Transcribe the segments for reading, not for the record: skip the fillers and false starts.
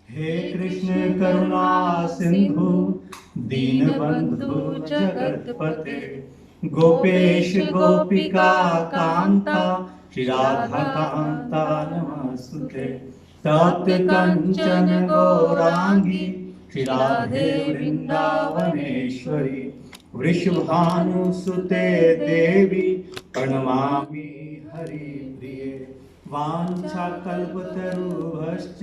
हे कृष्ण करुणा सिंधु दीनबंधु जगतपते गोपेश गोपिका कांता श्री राधा कांता नमस्तुते तप्त कंचन गौरांगी श्री राधे वृंदावनेश्वरी वृषभानुसुते देवी प्रणमामि हरिप्रिये वाञ्छाकल्पतरुभ्यश्च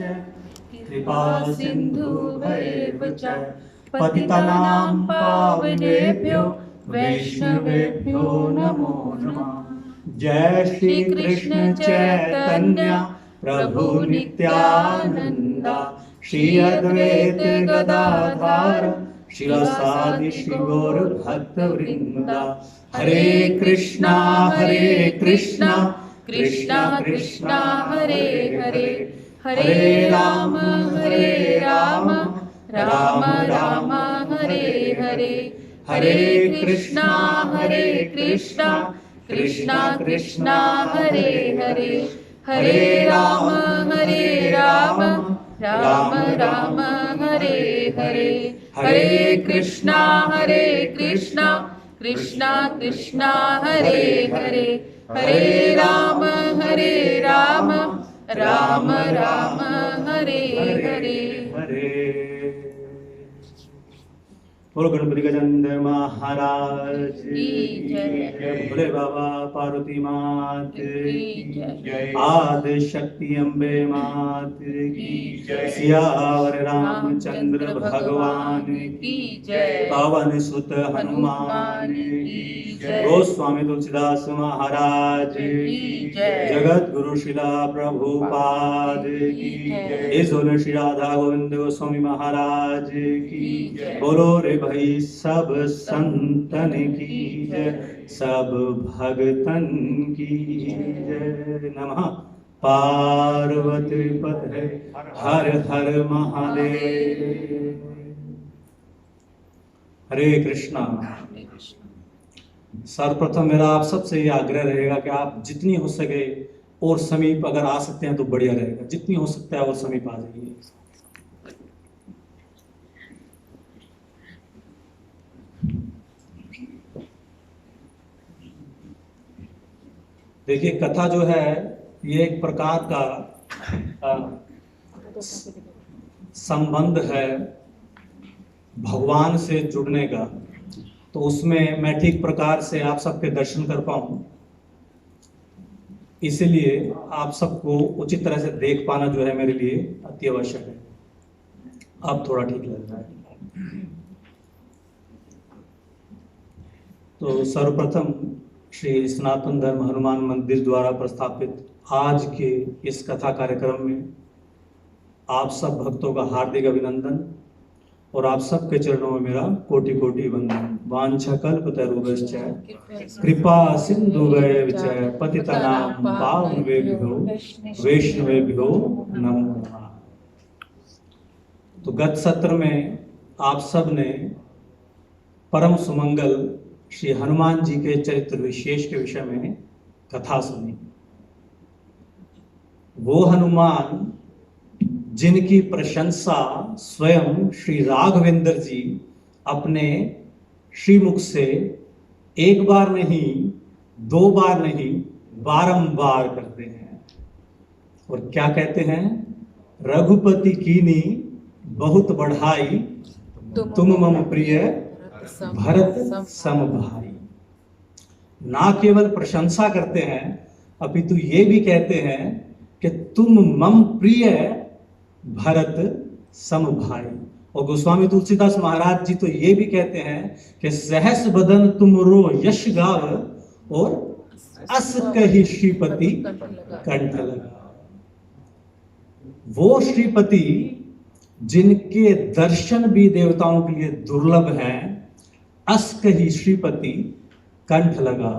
कृपा सिन्धुभ्येव च पतितानां पावनेभ्यो वैष्णवेभ्यो नमो नमः। जय श्री कृष्ण चैतन्य प्रभु नित्यानंद श्री अद्वैत गदाधर शिवासादि श्री गौर भक्त वृंद। हरे कृष्णा कृष्णा कृष्णा हरे हरे हरे राम राम राम हरे हरे हरे कृष्णा कृष्णा कृष्णा हरे हरे हरे राम राम राम हरे हरे हरे कृष्णा कृष्णा कृष्णा हरे हरे हरे राम राम राम हरे हरे हरे। बोलो गणपति गजानन महाराज की जय। भोले बाबा पार्वती मात की जय। आदि शक्ति अम्बे मात की जय। सियावर रामचंद्र भगवान की जय। पवन सुत हनुमान की जय। गोस्वामी तुलसीदास महाराज की जय। जगत गुरु शिला प्रभुपाद की जय। ईश्वर श्री राधा गोविंद गोस्वामी महाराज की जय। बोलो रे भाई सब संतन की जय, सब भगतन की जय। नमः पार्वती पते हर हर महादेव। हरे कृष्णा। सर्वप्रथम मेरा आप सबसे ये आग्रह रहेगा कि आप जितनी हो सके और समीप अगर आ सकते हैं तो बढ़िया रहेगा, जितनी हो सकता है और समीप आ जाइए। देखिए कथा जो है ये एक प्रकार का संबंध है भगवान से जुड़ने का, तो उसमें मैं ठीक प्रकार से आप सबके दर्शन कर पाऊं, इसलिए आप सबको उचित तरह से देख पाना जो है मेरे लिए अति आवश्यक है। अब थोड़ा ठीक लग रहा है। तो सर्वप्रथम श्री सनातन धर्म हनुमान मंदिर द्वारा प्रस्थापित आज के इस कथा कार्यक्रम में आप सब भक्तों का हार्दिक अभिनंदन और आप सबके चरणों में मेरा कोटि कोटि वंदन। वाञ्छाकल्पतरुभ्यश्च कृपा सिन्धुभ्येव च पतितानां पावनेभ्यो वैष्णवेभ्यो नमो नमः। तो गत सत्र में आप सब ने परम सुमंगल श्री हनुमान जी के चरित्र विशेष के विषय में कथा सुनी। वो हनुमान जिनकी प्रशंसा स्वयं श्री राघवेंद्र जी अपने श्रीमुख से एक बार नहीं, दो बार नहीं, बारंबार करते हैं। और क्या कहते हैं? रघुपति कीनी बहुत बढ़ाई, तुम मम प्रिय भरत सम भाई। ना केवल प्रशंसा करते हैं अपितु ये भी कहते हैं कि तुम मम प्रिय भरत सम भाई। और गोस्वामी तुलसीदास महाराज जी तो ये भी कहते हैं कि सहस बदन तुम रो यश गाव और अस कही श्रीपति कंठ लगा। वो श्रीपति जिनके दर्शन भी देवताओं के लिए दुर्लभ हैं, अस कही श्रीपति कंठ लगा।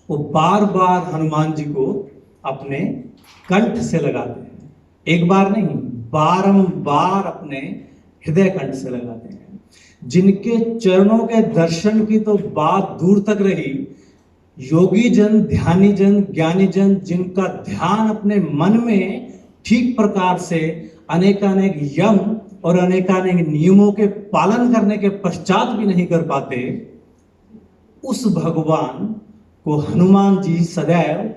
वो बार बार हनुमान जी को अपने कंठ से लगाते हैं, एक बार नहीं, बारंबार अपने हृदय कंठ से लगाते हैं। जिनके चरणों के दर्शन की तो बात दूर तक रही, योगी जन, ध्यानी जन, ज्ञानी जन जिनका ध्यान अपने मन में ठीक प्रकार से अनेकानेक यम और अनेकानेक नियमों के पालन करने के पश्चात भी नहीं कर पाते, उस भगवान को हनुमान जी सदैव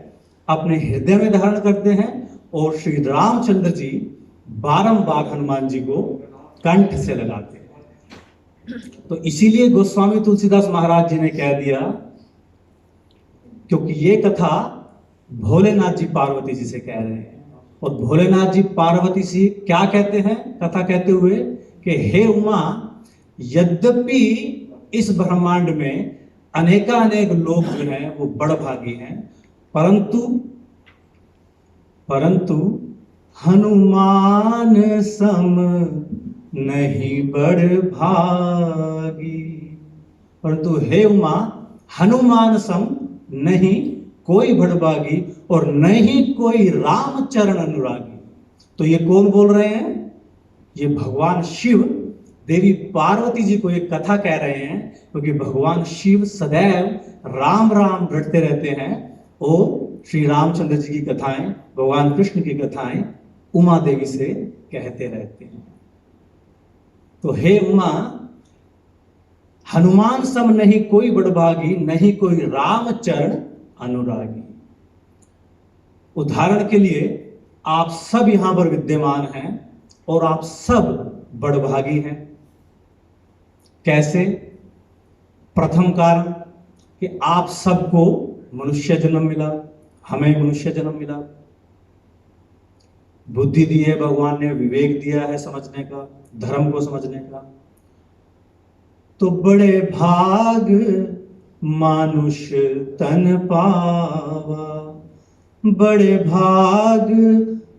अपने हृदय में धारण करते हैं और श्री रामचंद्र जी बारंबार हनुमान जी को कंठ से लगाते हैं। तो इसीलिए गोस्वामी तुलसीदास महाराज जी ने कह दिया, क्योंकि ये कथा भोलेनाथ जी पार्वती जी से कह रहे हैं, और भोलेनाथ जी पार्वती जी क्या कहते हैं कथा कहते हुए कि हे उमा, यद्यपि इस ब्रह्मांड में अनेकानेक लोग जो हैं वो बड़भागी हैं, परंतु हनुमान सम नहीं बड़भागी। परंतु हे उमा, हनुमान सम नहीं कोई बड़भागी और नहीं कोई रामचरण अनुरागी। तो ये कौन बोल रहे हैं? ये भगवान शिव देवी पार्वती जी को एक कथा कह रहे हैं, क्योंकि भगवान शिव सदैव राम राम रटते रहते हैं और श्री रामचंद्र जी की कथाएं, भगवान कृष्ण की कथाएं उमा देवी से कहते रहते हैं। तो हे उमा, हनुमान सम नहीं कोई बड़भागी, नहीं कोई रामचरण अनुरागी। उदाहरण के लिए आप सब यहां पर विद्यमान हैं और आप सब बड़भागी हैं। कैसे? प्रथम कारण कि आप सबको मनुष्य जन्म मिला, हमें मनुष्य जन्म मिला, बुद्धि दी है भगवान ने, विवेक दिया है समझने का, धर्म को समझने का। तो बड़े भाग मानुष तन पावा, बड़े भाग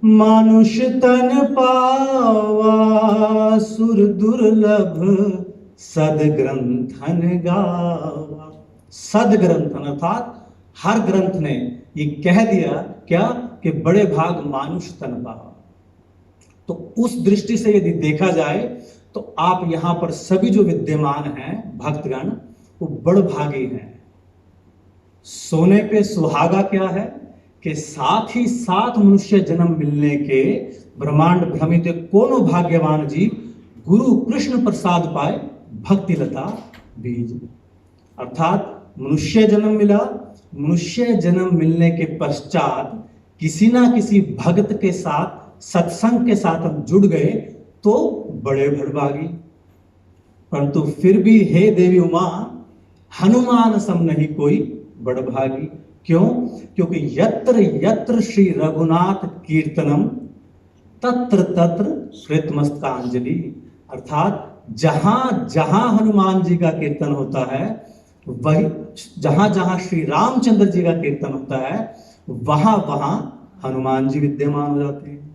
मानुष तन पावा, सुर दुर्लभ सदग्रंथन गावा। सदग्रंथन अर्थात हर ग्रंथ ने ये कह दिया क्या कि बड़े भाग मानुष तन पावा। तो उस दृष्टि से यदि देखा जाए तो आप यहां पर सभी जो विद्यमान हैं भक्तगण, वो बड़भागी हैं। सोने पे सुहागा क्या है कि साथ ही साथ मनुष्य जन्म मिलने के ब्रह्मांड भ्रमित कोनो भाग्यवान जी गुरु कृष्ण प्रसाद पाए भक्ति लता बीज। अर्थात मनुष्य जन्म मिला, मनुष्य जन्म मिलने के पश्चात किसी ना किसी भक्त के साथ, सत्संग के साथ हम जुड़ गए तो बड़े भड़भागी। परंतु फिर भी हे देवी उमा, हनुमान सम नहीं कोई बड़भागी। क्यों? क्योंकि यत्र यत्र श्री रघुनाथ कीर्तनम तत्र तत्र कृतमस्तकांजलि। अर्थात जहां जहां हनुमान जी का कीर्तन होता है, वही जहां जहां श्री रामचंद्र जी का कीर्तन होता है, वहां वहां हनुमान जी विद्यमान हो जाते हैं।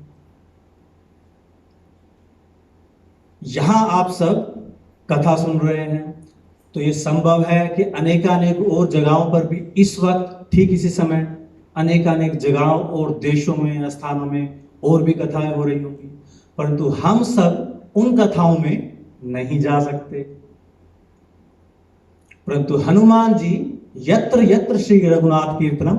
यहां आप सब कथा सुन रहे हैं, तो ये संभव है कि अनेकानेक और जगहों पर भी इस वक्त ठीक इसी समय अनेकानेक जगहों और देशों में, स्थानों में और भी कथाएं हो रही होंगी, परंतु हम सब उन कथाओं में नहीं जा सकते। परंतु हनुमान जी यत्र यत्र श्री रघुनाथ कीर्तनम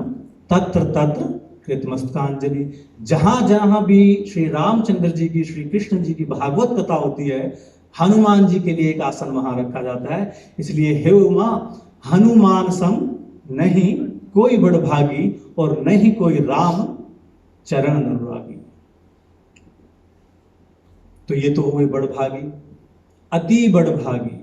तत्र तत्र कृतमस्तकांजलि, जहां जहां भी श्री रामचंद्र जी की, श्री कृष्ण जी की भागवत कथा होती है, हनुमान जी के लिए एक आसन वहां रखा जाता है। इसलिए हे उमा, हनुमान सम नहीं कोई बड़भागी और नहीं कोई राम चरण अनुरागी। तो ये तो हुए बड़भागी। अति बड़भागी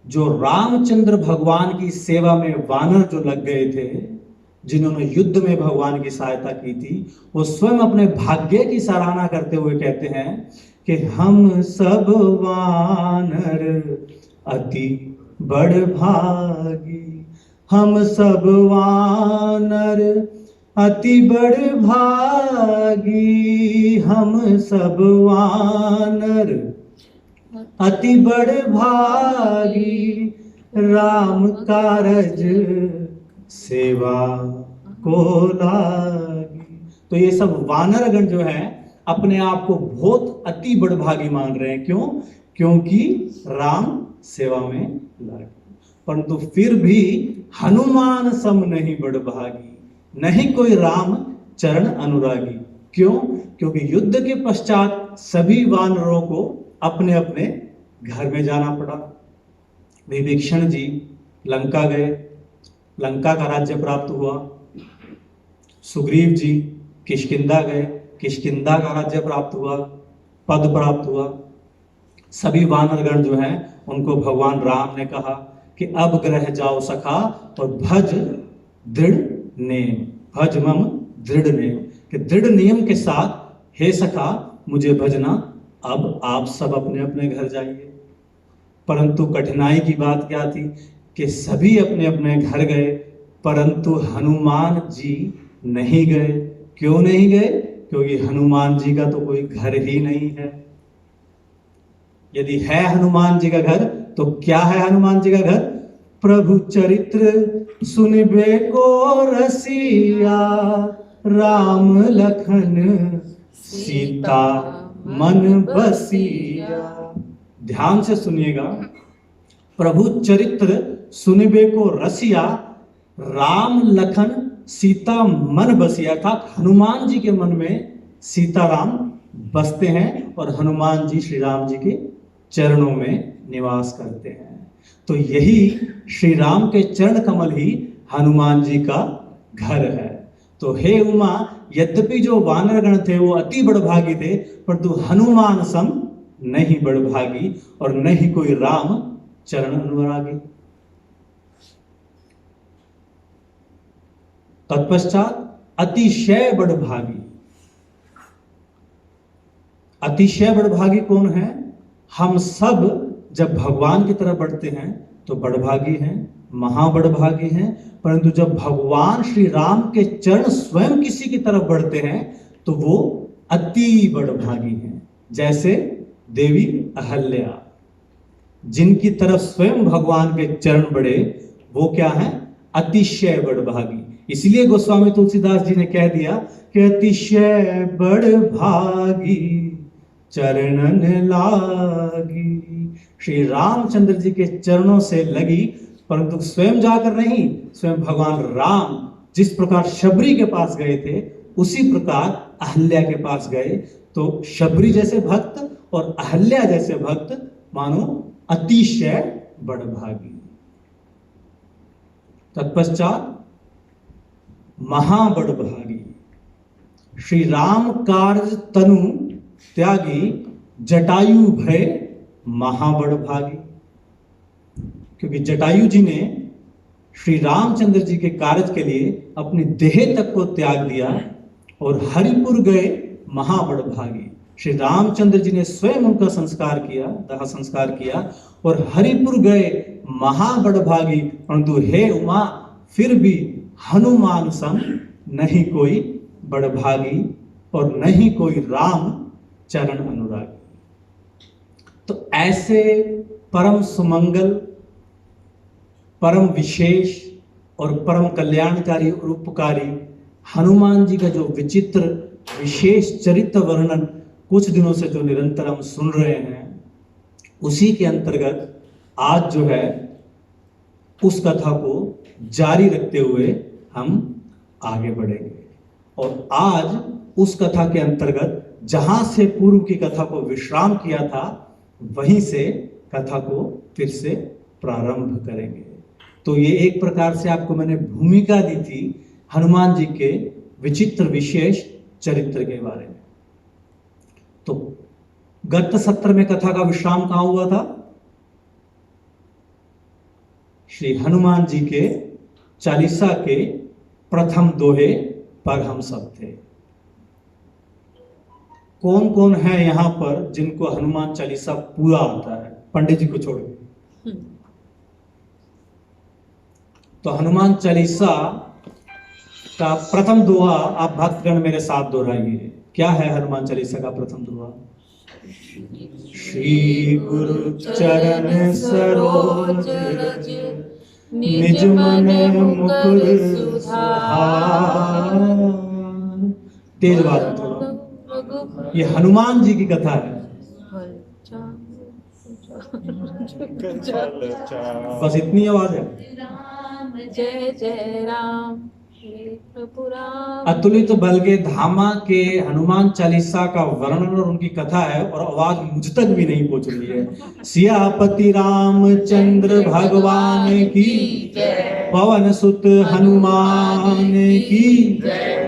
जो रामचंद्र भगवान की सेवा में वानर जो लग गए थे, जिन्होंने युद्ध में भगवान की सहायता की थी, वो स्वयं अपने भाग्य की सराहना करते हुए कहते हैं कि हम सब वानर अति बड़भागी, हम सब वानर अति बड़भागी, हम सब वानर अति बड़भागी, राम कारज सेवा को लागी। तो ये सब वानरगण जो है अपने आप को बहुत अति बड़भागी मान रहे हैं। क्यों? क्योंकि राम सेवा में लागे। परंतु फिर भी हनुमान सम नहीं बड़भागी, नहीं कोई राम चरण अनुरागी। क्यों? क्योंकि युद्ध के पश्चात सभी वानरों को अपने अपने घर में जाना पड़ा। विभीषण जी लंका गए, लंका का राज्य प्राप्त हुआ। सुग्रीव जी किष्किंधा गए, किष्किंधा का राज्य प्राप्त हुआ, पद प्राप्त हुआ। सभी वानरगण जो हैं उनको भगवान राम ने कहा कि अब ग्रह जाओ सखा और भज दृढ़ नेम, भज मम दृढ़ नेम, कि दृढ़ नियम के साथ हे सखा मुझे भजना, अब आप सब अपने अपने घर जाइए। परंतु कठिनाई की बात क्या थी कि सभी अपने अपने घर गए, परंतु हनुमान जी नहीं गए। क्यों नहीं गए? क्योंकि हनुमान जी का तो कोई घर ही नहीं है। यदि है हनुमान जी का घर तो क्या है हनुमान जी का घर? प्रभु चरित्र सुनबे को रसिया, राम लखन सीता मन बसिया। ध्यान से सुनिएगा, प्रभु चरित्र सुनबे को रसिया, राम लखन सीता मन बसिया। अर्थात हनुमान जी के मन में सीताराम बसते हैं और हनुमान जी श्री राम जी के चरणों में निवास करते हैं। तो यही श्री राम के चरण कमल ही हनुमान जी का घर है। तो हे उमा, यद्यपि जो वानरगण थे वो अति बड़भागी थे, परंतु हनुमान सम नहीं बड़भागी और न ही कोई राम चरण अनुरागी। तत्पश्चात अतिशय बड़भागी। अतिशय बड़भागी कौन है? हम सब जब भगवान की तरफ बढ़ते हैं तो बड़भागी हैं, महाबड़भागी हैं, परंतु जब भगवान श्री राम के चरण स्वयं किसी की तरफ बढ़ते हैं तो वो अति बड़भागी हैं। जैसे देवी अहल्या, जिनकी तरफ स्वयं भगवान के चरण बढ़े वो क्या है? अतिशय बड़भागी। इसलिए गोस्वामी तुलसीदास जी ने कह दिया कि अतिशय बड़भागी चरणन लागी। श्री रामचंद्र जी के चरणों से लगी, परंतु स्वयं जाकर नहीं, स्वयं भगवान राम जिस प्रकार शबरी के पास गए थे उसी प्रकार अहल्या के पास गए। तो शबरी जैसे भक्त और अहल्या जैसे भक्त मानो अतिशय बड़भागी। तत्पश्चात महाबड़भागी, श्री राम कार्य तनु त्यागी, जटायु भय महाबड़भागी। क्योंकि जटायु जी ने श्री रामचंद्र जी के कार्य के लिए अपनी देह तक को त्याग दिया और हरिपुर गए महाबड़भागी। श्री रामचंद्र जी ने स्वयं उनका संस्कार किया, दाह संस्कार किया और हरिपुर गए महाबड़भागी। परंतु हे उमा, फिर भी हनुमान सम नहीं कोई बड़भागी और नहीं कोई राम चरण अनुरागी। तो ऐसे परम सुमंगल, परम विशेष और परम कल्याणकारी और उपकारी हनुमान जी का जो विचित्र विशेष चरित्र वर्णन कुछ दिनों से जो निरंतर हम सुन रहे हैं, उसी के अंतर्गत आज जो है उस कथा को जारी रखते हुए हम आगे बढ़ेंगे। और आज उस कथा के अंतर्गत जहां से पूर्व की कथा को विश्राम किया था वहीं से कथा को फिर से प्रारंभ करेंगे। तो ये एक प्रकार से आपको मैंने भूमिका दी थी हनुमान जी के विचित्र विशेष चरित्र के बारे में। तो गत सत्र में कथा का विश्राम कहां हुआ था? श्री हनुमान जी के चालीसा के प्रथम दोहे पर हम सब थे। कौन कौन है यहां पर जिनको हनुमान चालीसा पूरा आता है? पंडित जी को छोड़ के। तो हनुमान चालीसा का प्रथम दोहा आप भक्तगण मेरे साथ दोहराइए। क्या है हनुमान चालीसा का प्रथम दोहा? श्री गुरु चरण सरोज रज, निज मन मुकुर सुधार। तेज बात में थोड़ा, ये हनुमान जी की कथा है। बस इतनी आवाज है। जय जय राम। प्रभु राम अतुलित बल के धामा के हनुमान चालीसा का वर्णन और उनकी कथा है, और आवाज मुझ तक भी नहीं पहुंच रही है। सियापति रामचंद्र भगवान की जय, पवन सुत हनुमान की जय।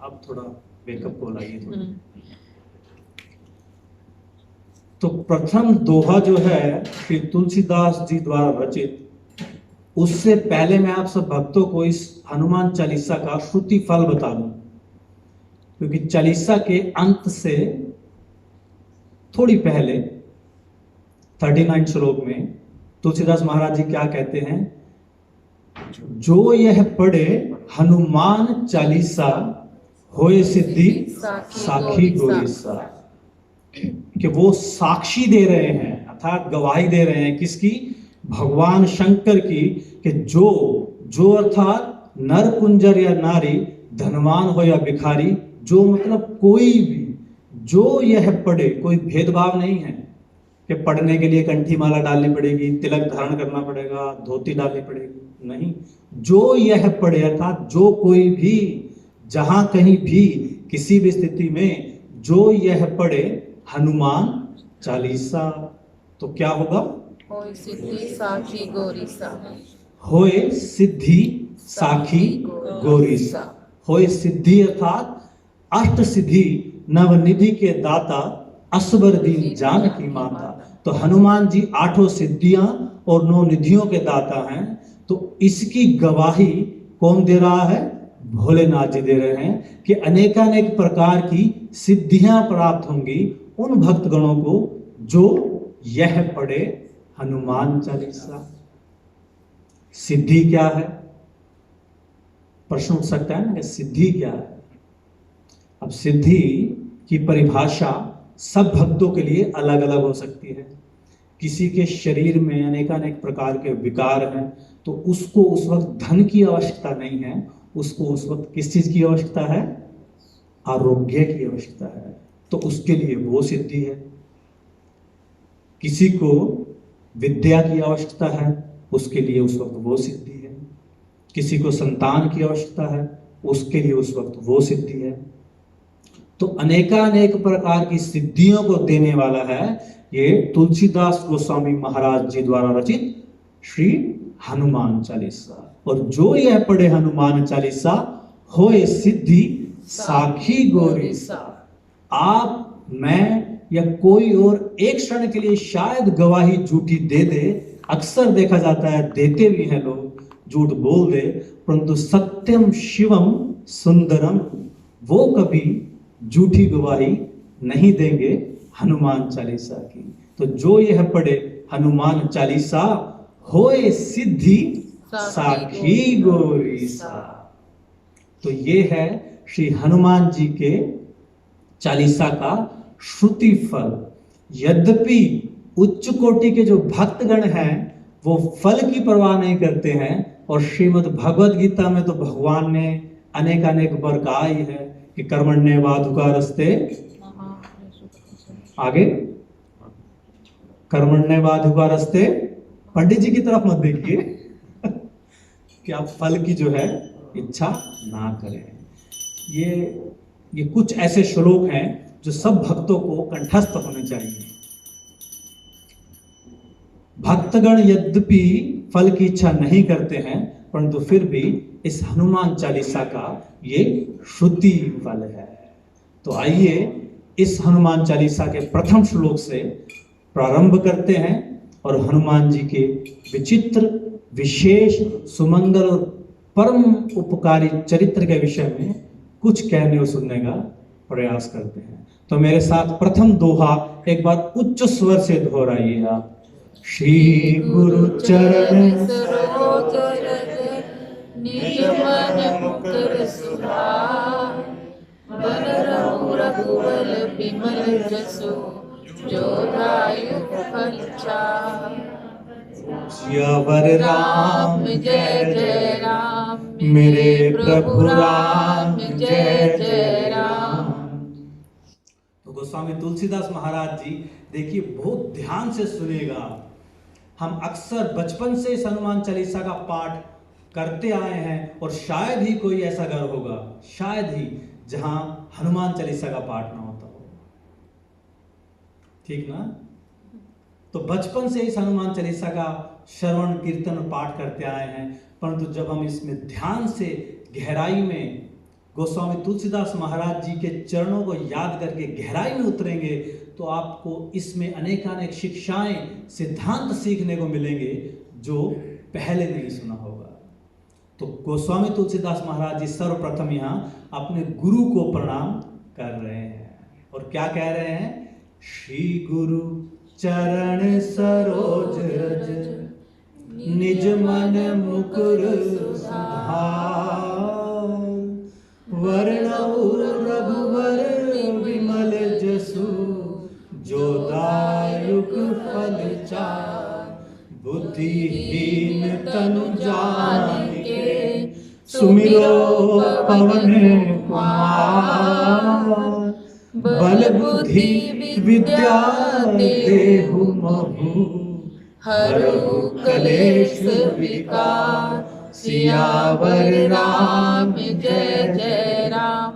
अब थोड़ा वेकअप कॉल आई है थोड़ी। तो प्रथम दोहा जो है श्री तुलसीदास जी द्वारा रचित, उससे पहले मैं आप सब भक्तों को इस हनुमान चालीसा का श्रुति फल बता दूं, क्योंकि चालीसा के अंत से थोड़ी पहले 39 श्लोक में तुलसीदास महाराज जी क्या कहते हैं? जो यह पढ़े हनुमान चालीसा होए सिद्धि साखी गोरीसा। कि वो साक्षी दे रहे हैं, अर्थात गवाही दे रहे हैं किसकी? भगवान शंकर की, कि जो अर्थात नर कुंजर या नारी, धनवान हो या भिखारी, जो मतलब कोई भी जो यह पढ़े, कोई भेदभाव नहीं है कि पढ़ने के लिए कंठी माला डालनी पड़ेगी, तिलक धारण करना पड़ेगा, धोती डालनी पड़ेगी, नहीं। जो यह पढ़े अर्थात जो कोई भी, जहां कहीं भी, किसी भी स्थिति में जो यह पढ़े हनुमान चालीसा, तो क्या होगा? होय सिद्धि साखी गोरीसा। होए सिद्धि साखी गोरीसा। होए सिद्धि अर्थात अष्ट सिद्धि नवनिधि के दाता, असबर दीन जानकी माता। तो हनुमान जी 8 सिद्धियां और 9 निधियों के दाता हैं। तो इसकी गवाही कौन दे रहा है? भोलेनाथ जी दे रहे हैं कि अनेकानेक प्रकार की सिद्धियां प्राप्त होंगी उन भक्तगणों को जो यह पढ़े हनुमान चालीसा। सिद्धि क्या है? प्रश्न उठ सकता है ना कि सिद्धि क्या है? अब सिद्धि की परिभाषा सब भक्तों के लिए अलग अलग हो सकती है। किसी के शरीर में अनेकानेक प्रकार के विकार हैं, तो उसको उस वक्त धन की आवश्यकता नहीं है, उसको उस वक्त किस चीज की आवश्यकता है? आरोग्य की आवश्यकता है, तो उसके लिए वो सिद्धि है। किसी को विद्या की आवश्यकता है, उसके लिए उस वक्त वो सिद्धि है। किसी को संतान की आवश्यकता है, उसके लिए उस वक्त वो सिद्धि है। तो अनेकानेक प्रकार की सिद्धियों को देने वाला है ये तुलसीदास गोस्वामी महाराज जी द्वारा रचित श्री हनुमान चालीसा। और जो यह पढ़े हनुमान चालीसा होए सिद्धि साखी गोरीसा। आप, मैं या कोई और एक क्षण के लिए शायद गवाही झूठी दे दे, अक्सर देखा जाता है, देते भी हैं लोग, झूठ बोल दे, परंतु सत्यम शिवम सुंदरम, वो कभी झूठी गवाही नहीं देंगे हनुमान चालीसा की। तो जो यह पढ़े हनुमान चालीसा होए सिद्धि साखी गोरीसा। तो ये है श्री हनुमान जी के चालीसा का श्रुति फल। यद्यपि उच्च कोटि के जो भक्तगण हैं वो फल की परवाह नहीं करते हैं, और श्रीमद् भगवद गीता में तो भगवान ने अनेक अनेक बार कहा ही है कि कर्मण्येवाधिकारस्ते, आगे कर्मण्येवाधिकारस्ते, पंडित जी की तरफ मत देखिए कि आप फल की जो है इच्छा ना करें। ये कुछ ऐसे श्लोक हैं जो सब भक्तों को कंठस्थ होने चाहिए। भक्तगण यद्यपि फल की इच्छा नहीं करते हैं, परंतु फिर भी इस हनुमान चालीसा का ये श्रुति फल है। तो आइए इस हनुमान चालीसा के प्रथम श्लोक से प्रारंभ करते हैं और हनुमान जी के विचित्र, विशेष, सुमंगल और परम उपकारी चरित्र के विषय में कुछ कहने और सुनने का प्रयास करते हैं। तो मेरे साथ प्रथम दोहा एक बार उच्च स्वर से दोहराइए आप। श्री गुरु चरण सरोज रज निज मन मुकुर सुधार, बन रहु रघुवर बिमल जसु, जो दायु फल चार। सियावर राम जय जय राम, मेरे प्रभु राम जय जय राम। तो गोस्वामी तुलसीदास महाराज जी देखिए, बहुत ध्यान से सुनिएगा। हम अक्सर बचपन से इस हनुमान चालीसा का पाठ करते आए हैं, और शायद ही कोई ऐसा घर होगा, शायद ही, जहां हनुमान चालीसा का पाठ ना होता हो। ठीक ना? तो बचपन से इस हनुमान चालीसा का श्रवण कीर्तन और पाठ करते आए हैं, परंतु जब हम इसमें ध्यान से गहराई में गोस्वामी तुलसीदास महाराज जी के चरणों को याद करके गहराई में उतरेंगे, तो आपको इसमें अनेकानेक शिक्षाएं, सिद्धांत सीखने को मिलेंगे जो पहले नहीं सुना होगा। तो गोस्वामी तुलसीदास महाराज जी सर्वप्रथम यहाँ अपने गुरु को प्रणाम कर रहे हैं, और क्या कह रहे हैं? श्री गुरु चरण सरोज रज, निज मन मुकुर सुधार, वर्णौ रघुवर विमल जसु, जो दायुक फल चार, बुद्धिहीन तनु जानिके, सुमिरो पवन कुमार, बल बुद्धि विद्या देहु महु, हरहु कलेश विकार, सियावर राम जय जय राम,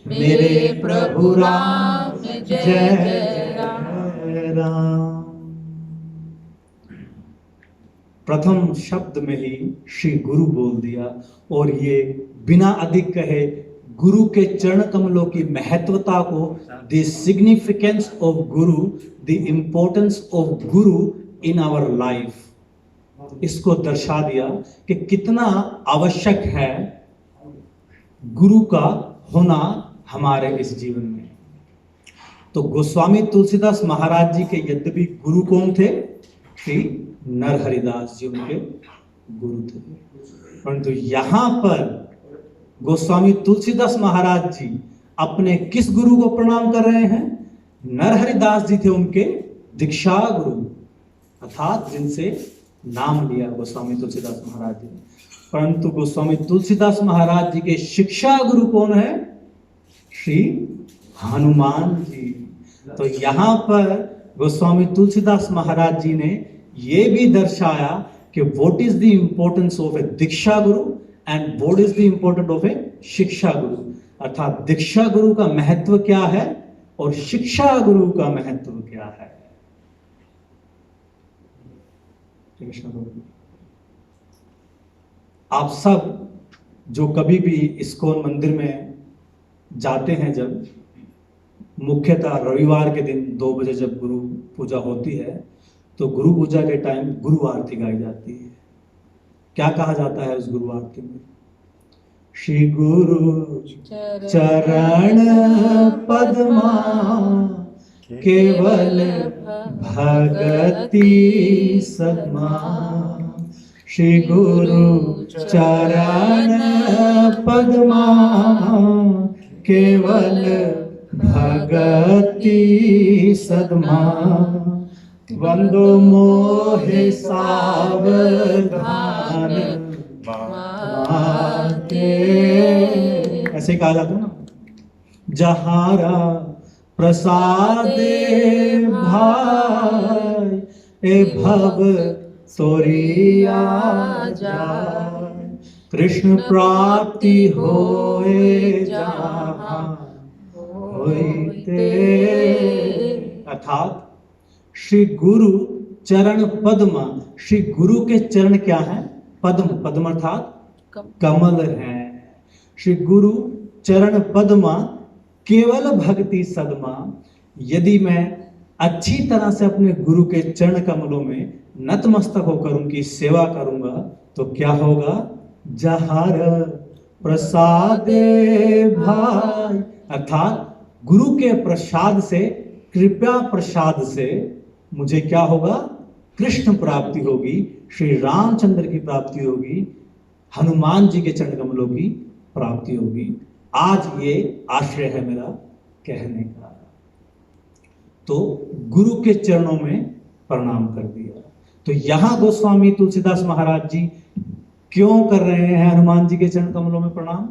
मेरे प्रभु राम जय जय राम। प्रथम शब्द में ही श्री गुरु बोल दिया, और ये बिना अधिक कहे गुरु के चरण कमलों की महत्वता को, the significance of Guru, the importance of Guru in our life, इसको दर्शा दिया कि कितना आवश्यक है गुरु का होना हमारे इस जीवन में। तो गोस्वामी तुलसीदास महाराज जी के यद्यपि गुरु कौन थे? श्री नरहरिदास जी उनके गुरु थे, परंतु यहां पर गोस्वामी तुलसीदास महाराज जी अपने किस गुरु को प्रणाम कर रहे हैं? नरहरिदास जी थे उनके दीक्षा गुरु, अर्थात जिनसे नाम लिया गोस्वामी तुलसीदास महाराज जी ने। परंतु गोस्वामी तुलसीदास महाराज जी के शिक्षा गुरु कौन है? श्री हनुमान जी। तो यहां पर गोस्वामी तुलसीदास महाराज जी ने यह भी दर्शाया कि what is the importance of a diksha guru and what is the importance of a shiksha guru, अर्थात दीक्षा गुरु का महत्व क्या है और शिक्षा गुरु का महत्व क्या है। आप सब जो कभी भी इस्कॉन मंदिर में जाते हैं, जब मुख्यतः रविवार के दिन 2 बजे जब गुरु पूजा होती है, तो गुरु पूजा के टाइम गुरु आरती गाई जाती है। क्या कहा जाता है उस गुरु आरती में? श्री गुरु चरण पद्मा केवल भगति सदमा, श्री गुरु चरण पद्मा केवल भगति सदमा, वंदो मोहे सावधान बाटे। ऐसे कहा जाता है ना, जहारा प्रसादे भाई ए भव तोरिया जाय, कृष्ण प्राप्ति होए जहाँ होइते। अर्थात श्री गुरु चरण पद्म, श्री गुरु के चरण क्या है? पद्म, पद्म अर्थात कमल है। श्री गुरु चरण पद्मा केवल भक्ति सदमा, यदि मैं अच्छी तरह से अपने गुरु के चरण कमलों में नतमस्तक होकर उनकी सेवा करूंगा तो क्या होगा? जहार प्रसादे भाई, अर्थात गुरु के प्रसाद से, कृपा प्रसाद से मुझे क्या होगा? कृष्ण प्राप्ति होगी, श्री रामचंद्र की प्राप्ति होगी, हनुमान जी के चरण कमलों की प्राप्ति होगी। आज ये आश्रय है मेरा कहने का। तो गुरु के चरणों में प्रणाम कर दिया। तो यहां गोस्वामी तुलसीदास महाराज जी क्यों कर रहे हैं हनुमान जी के चरण कमलों में प्रणाम?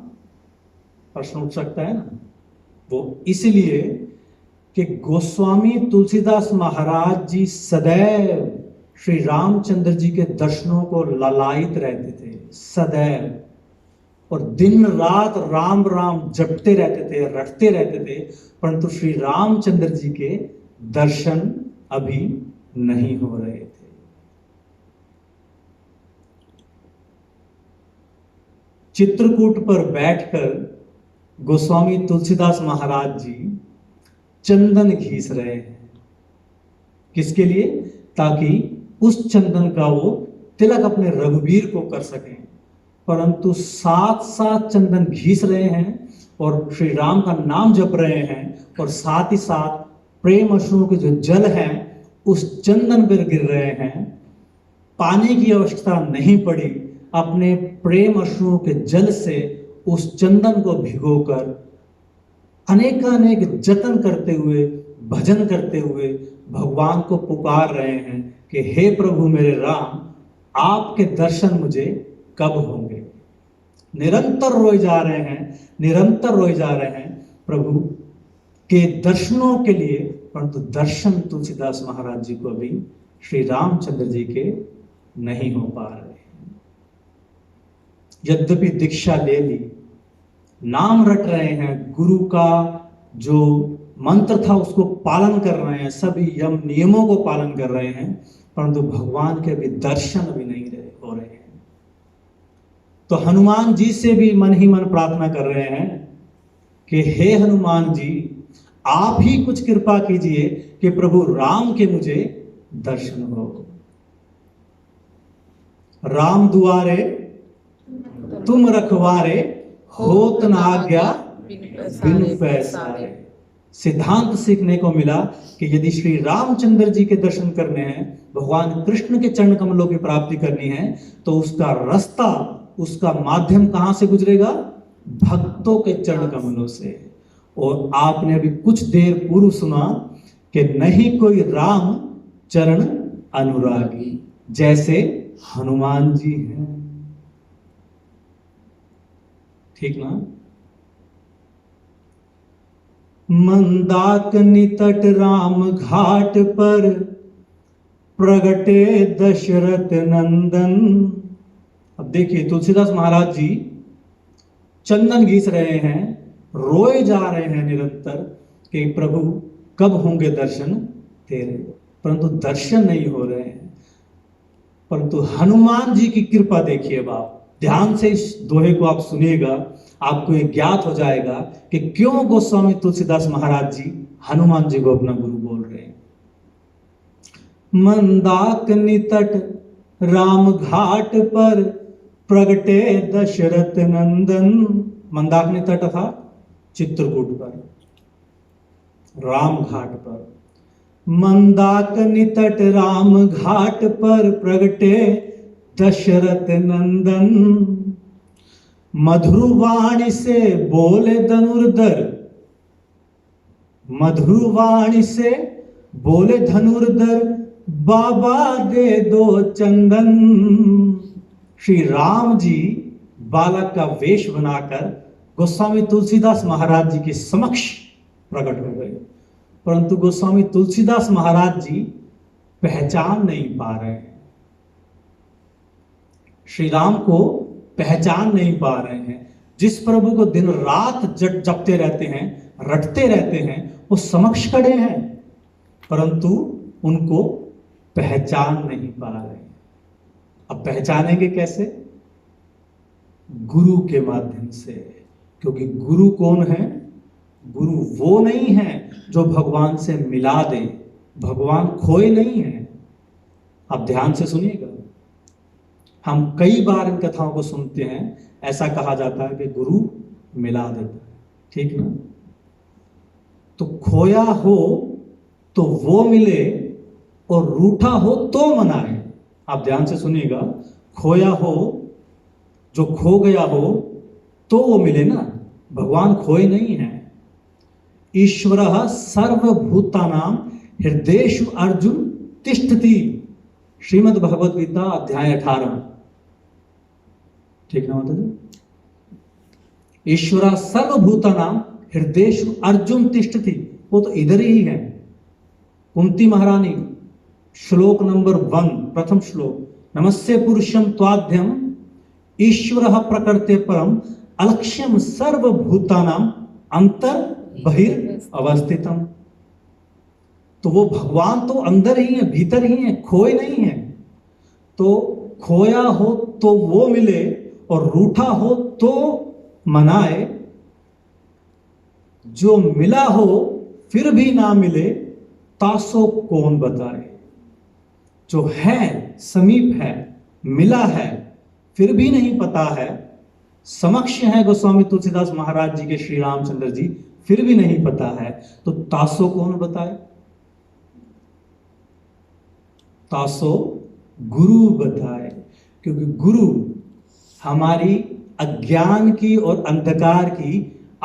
प्रश्न उठ सकता है ना। वो इसलिए कि गोस्वामी तुलसीदास महाराज जी सदैव श्री रामचंद्र जी के दर्शनों को ललायित रहते थे सदैव, और दिन रात राम राम जपते रहते थे, रटते रहते थे, परंतु श्री रामचंद्र जी के दर्शन अभी नहीं हो रहे थे। चित्रकूट पर बैठकर गोस्वामी तुलसीदास महाराज जी चंदन घीस रहे हैं। किसके लिए? ताकि उस चंदन का वो तिलक अपने रघुवीर को कर सकें। परंतु साथ साथ चंदन घीस रहे हैं और श्री राम का नाम जप रहे हैं, और साथ ही साथ प्रेम अश्रुओं के जो जल हैं उस चंदन पर गिर रहे हैं। पानी की आवश्यकता नहीं पड़ी, अपने प्रेम अश्रुओं के जल से उस चंदन को भिगोकर अनेकानेक जतन करते हुए, भजन करते हुए भगवान को पुकार रहे हैं कि हे प्रभु मेरे राम, आपके दर्शन मुझे कब होंगे। निरंतर रोए जा रहे हैं, निरंतर रोए जा रहे हैं प्रभु के दर्शनों के लिए, परंतु दर्शन तुलसीदास महाराज जी को अभी श्री रामचंद्र जी के नहीं हो पा रहे। यद्यपि दीक्षा ले ली, नाम रट रहे हैं, गुरु का जो मंत्र था उसको पालन कर रहे हैं, सभी यम नियमों को पालन कर रहे हैं, परंतु भगवान के अभी दर्शन अभी नहीं हो रहे हैं। तो हनुमान जी से भी मन ही मन प्रार्थना कर रहे हैं कि हे हनुमान जी, आप ही कुछ कृपा कीजिए कि प्रभु राम के मुझे दर्शन हो। राम दुआरे तुम रखवारे, होत न आज्ञा बिनु पैसारे। सिद्धांत सीखने को मिला कि यदि श्री रामचंद्र जी के दर्शन करने हैं, भगवान कृष्ण के चरण कमलों की प्राप्ति करनी है, तो उसका रास्ता, उसका माध्यम कहां से गुजरेगा? भक्तों के चरण कमलों से। और आपने अभी कुछ देर पूर्व सुना कि नहीं कोई राम चरण अनुरागी जैसे हनुमान जी हैं। ठीक ना? मंदाकिनी तट राम घाट पर प्रगटे दशरथ नंदन। अब देखिए तुलसीदास महाराज जी चंदन घीस रहे हैं, रोए जा रहे हैं निरंतर कि प्रभु कब होंगे दर्शन तेरे, परंतु दर्शन नहीं हो रहे हैं। परंतु हनुमान जी की कृपा देखिए। आप ध्यान से इस दोहे को आप सुनिएगा, आपको ये ज्ञात हो जाएगा कि क्यों गोस्वामी तुलसीदास महाराज जी हनुमान जी को अपना गुरु बोल रहे हैं। मंदाकिनी तट राम घाट पर प्रगटे दशरथ नंदन। मंदाकिनी तट था चित्रकूट पर, राम घाट पर। मंदाकिनी तट राम घाट पर प्रगटे दशरथ नंदन। मधुरवाणी से बोले धनुर्धर, मधुरवाणी से बोले धनुर्धर, बाबा दे दो चंदन। श्री राम जी बालक का वेश बनाकर गोस्वामी तुलसीदास महाराज जी के समक्ष प्रकट हो गए, परंतु गोस्वामी तुलसीदास महाराज जी पहचान नहीं पा रहे हैं, श्री राम को पहचान नहीं पा रहे हैं। जिस प्रभु को दिन रात जपते रहते हैं, रटते रहते हैं, वो समक्ष खड़े हैं, परंतु उनको पहचान नहीं पा रहे। अब पहचानेंगे कैसे? गुरु के माध्यम से। क्योंकि गुरु कौन है? गुरु वो नहीं है जो भगवान से मिला दे, भगवान खोए नहीं है। आप ध्यान से सुनिएगा। हम कई बार इन कथाओं को सुनते हैं, ऐसा कहा जाता है कि गुरु मिला देता है, ठीक ना? तो खोया हो तो वो मिले और रूठा हो तो मनाए। आप ध्यान से सुनिएगा, खोया हो, जो खो गया हो तो वो मिले ना, भगवान खोए नहीं है। ईश्वरः सर्वभूतानां हृदयेषु अर्जुन तिष्ठति। श्रीमद् भगवद गीता अध्याय 18, ठीक ना माता जी? ईश्वरः सर्वभूतानां हृदयेषु अर्जुन तिष्ठति। वो तो इधर ही है। कुंती महारानी श्लोक नंबर 1, प्रथम श्लोक, नमस्ते पुरुषम त्वाद्यम ईश्वरः प्रकृते परम अलक्ष्यम सर्वभूतानाम अंतर बहिर अवस्थितम। तो वो भगवान तो अंदर ही है, भीतर ही है, खोए नहीं है। तो खोया हो तो वो मिले और रूठा हो तो मनाए, जो मिला हो फिर भी ना मिले तासो कौन बताए। जो है समीप है, मिला है, फिर भी नहीं पता है, समक्ष है गोस्वामी तुलसीदास महाराज जी के श्री रामचंद्र जी, फिर भी नहीं पता है, तो तासो कौन बताए। तासो गुरु बताए, क्योंकि गुरु हमारी अज्ञान की और अंधकार की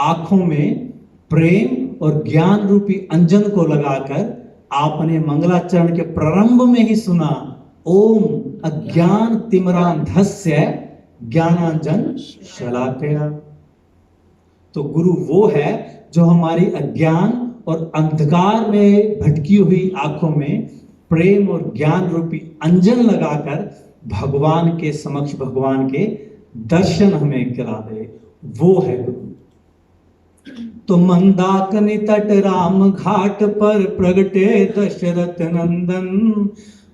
आंखों में प्रेम और ज्ञान रूपी अंजन को लगाकर आपने मंगलाचरण के प्रारंभ में ही सुना, ओम अज्ञान तिमिरांधस्य ज्ञानांजन शलाकया। तो गुरु वो है जो हमारी अज्ञान और अंधकार में भटकी हुई आंखों में प्रेम और ज्ञान रूपी अंजन लगाकर भगवान के समक्ष भगवान के दर्शन हमें करा दे, वो है गुरु। तो मंदाकिनी तट राम घाट पर प्रगटे दशरथ नंदन,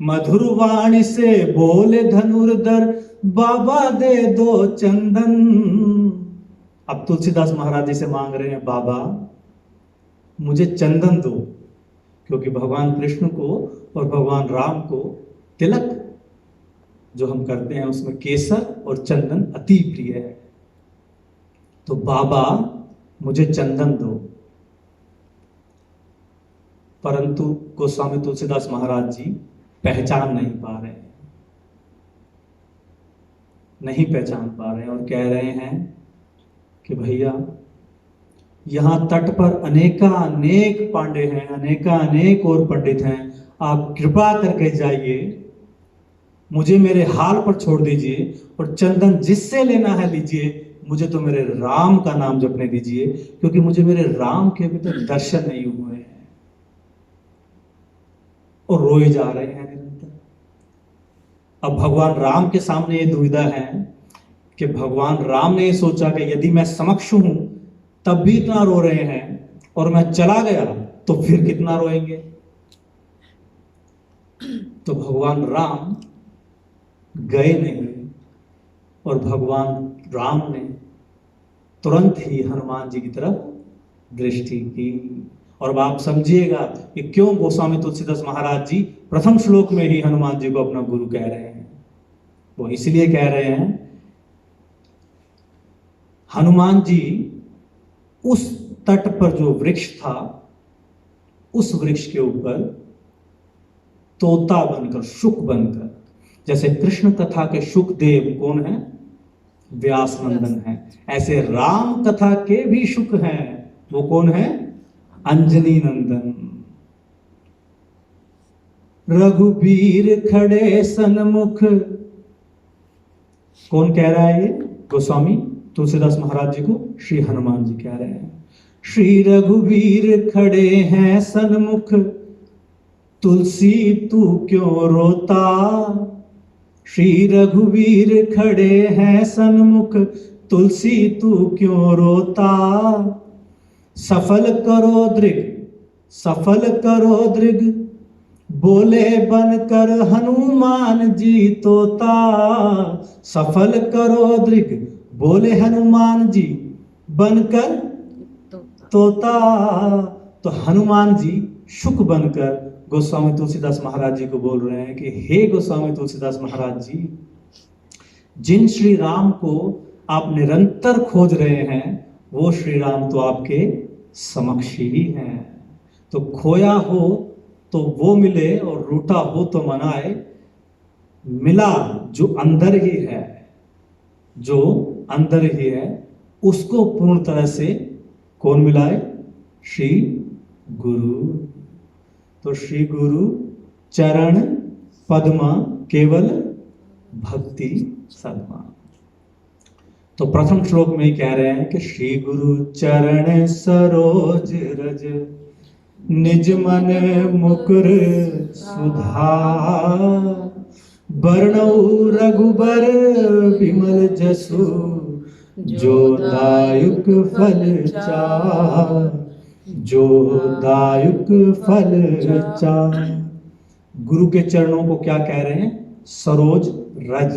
मधुर वाणी से बोले धनुर्धर बाबा दे दो चंदन। अब तुलसीदास महाराज जी से मांग रहे हैं, बाबा मुझे चंदन दो, क्योंकि भगवान कृष्ण को और भगवान राम को तिलक जो हम करते हैं उसमें केसर और चंदन अति प्रिय है। तो बाबा मुझे चंदन दो। परंतु गोस्वामी तुलसीदास महाराज जी पहचान नहीं पा रहे हैं, नहीं पहचान पा रहे हैं और कह रहे हैं कि भैया यहां तट पर अनेक पांडे हैं, अनेक और पंडित हैं, आप कृपा करके जाइए, मुझे मेरे हाल पर छोड़ दीजिए और चंदन जिससे लेना है लीजिए, मुझे तो मेरे राम का नाम जपने दीजिए, क्योंकि मुझे मेरे राम के अभी तक दर्शन नहीं हुए हैं। और रोए जा रहे हैं निरंतर। अब भगवान राम के सामने ये दुविधा है कि भगवान राम ने ये सोचा कि यदि मैं समक्ष हूं तब भी इतना रो रहे हैं और मैं चला गया तो फिर कितना रोएंगे। तो भगवान राम गए नहीं और भगवान राम ने तुरंत ही हनुमान जी की तरफ दृष्टि की। और अब आप समझिएगा कि क्यों गोस्वामी तुलसीदास महाराज जी प्रथम श्लोक में ही हनुमान जी को अपना गुरु कह रहे हैं। वो इसलिए कह रहे हैं, हनुमान जी उस तट पर जो वृक्ष था, उस वृक्ष के ऊपर तोता बनकर, शुक बनकर, जैसे कृष्ण कथा के शुकदेव कौन है, व्यास नंदन है, ऐसे राम कथा के भी शुक हैं, वो कौन है, अंजनी नंदन। रघुबीर खड़े सन्मुख, कौन कह रहा है ये, गोस्वामी तुलसीदास महाराज जी को श्री हनुमान जी कह रहे हैं। श्री रघुबीर खड़े हैं सन्मुख, तुलसी तू क्यों रोता। श्री रघुबीर खड़े हैं सन्मुख, तुलसी तू क्यों रोता। सफल करो दृग, सफल करो दृग, बोले बनकर हनुमान जी तोता। सफल करो दृग, बोले हनुमान जी बनकर तोता। तो हनुमान जी शुक बनकर गोस्वामी तुलसीदास महाराज जी को बोल रहे हैं कि हे गोस्वामी तुलसीदास महाराज जी, जिन श्री राम को आप निरंतर खोज रहे हैं वो श्री राम तो आपके समक्ष ही हैं। तो खोया हो तो वो मिले और रूठा हो तो मनाए। मिला जो अंदर ही है, जो अंदर ही है, उसको पूर्ण तरह से कौन मिलाए, श्री गुरु। तो श्री गुरु चरण पद्मा केवल भक्ति सद्मा। तो प्रथम श्लोक में ही कह रहे हैं कि श्री गुरु चरण सरोज रज निज मन मुकुर सुधार, बरनऊ रघुबर विमल जसु, जो दायुक फल चार, जो दायुक फल चार। गुरु के चरणों को क्या कह रहे हैं? सरोज रज,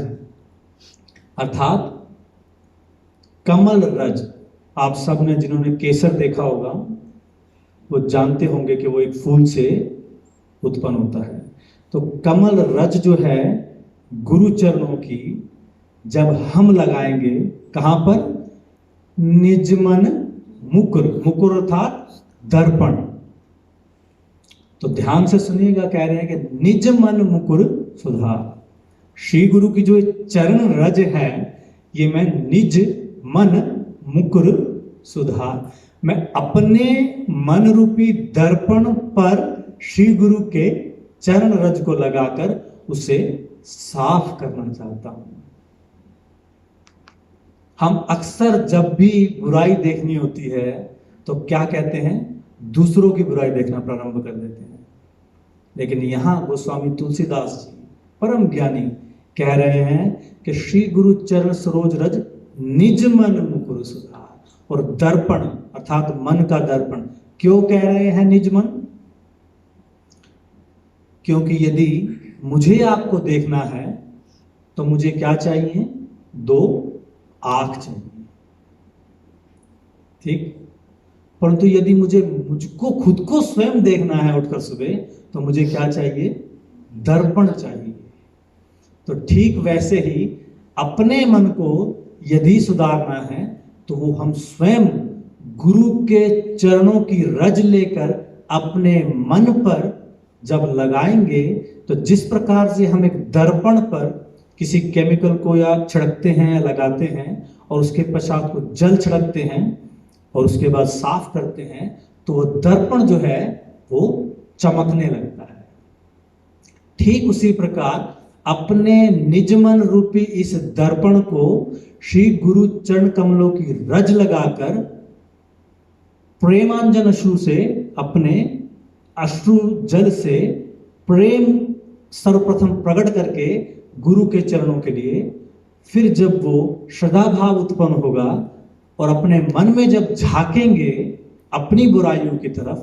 अर्थात कमल रज। आप सब ने जिन्होंने केसर देखा होगा वो जानते होंगे कि वो एक फूल से उत्पन्न होता है। तो कमल रज जो है गुरु चरणों की, जब हम लगाएंगे कहां पर? निज मन मुकुर, मुकुर अर्थात दर्पण। तो ध्यान से सुनिएगा, कह रहे हैं कि निज मन मुकुर सुधार। श्री गुरु की जो चरण रज है, ये मैं निज मन मुकुर सुधार, मैं अपने मन रूपी दर्पण पर श्री गुरु के चरण रज को लगाकर उसे साफ करना चाहता हूं। हम अक्सर जब भी बुराई देखनी होती है तो क्या कहते हैं? दूसरों की बुराई देखना प्रारंभ कर देते हैं। लेकिन यहां गोस्वामी तुलसीदास जी परम ज्ञानी कह रहे हैं कि श्री गुरु चरण सरोज रज निज मन मुकुर सुधार। और दर्पण अर्थात मन का दर्पण, क्यों कह रहे हैं निज मन? क्योंकि यदि मुझे आपको देखना है तो मुझे क्या चाहिए? दो आंख चाहिए, ठीक। परंतु यदि मुझको खुद को स्वयं देखना है उठकर सुबह, तो मुझे क्या चाहिए? दर्पण चाहिए। तो ठीक वैसे ही अपने मन को यदि सुधारना है तो वो हम स्वयं गुरु के चरणों की रज लेकर अपने मन पर जब लगाएंगे, तो जिस प्रकार से हम एक दर्पण पर किसी केमिकल को या छिड़कते हैं या लगाते हैं और उसके पश्चात को जल छिड़कते हैं और उसके बाद साफ करते हैं, तो वो दर्पण जो है वो चमकने लगता है। ठीक उसी प्रकार अपने निज मन रूपी इस दर्पण को श्री गुरु चरण कमलों की रज लगाकर प्रेमांजन अश्रु से, अपने अश्रु जल से प्रेम सर्वप्रथम प्रकट करके गुरु के चरणों के लिए, फिर जब वो श्रद्धा भाव उत्पन्न होगा और अपने मन में जब झांकेंगे अपनी बुराइयों की तरफ,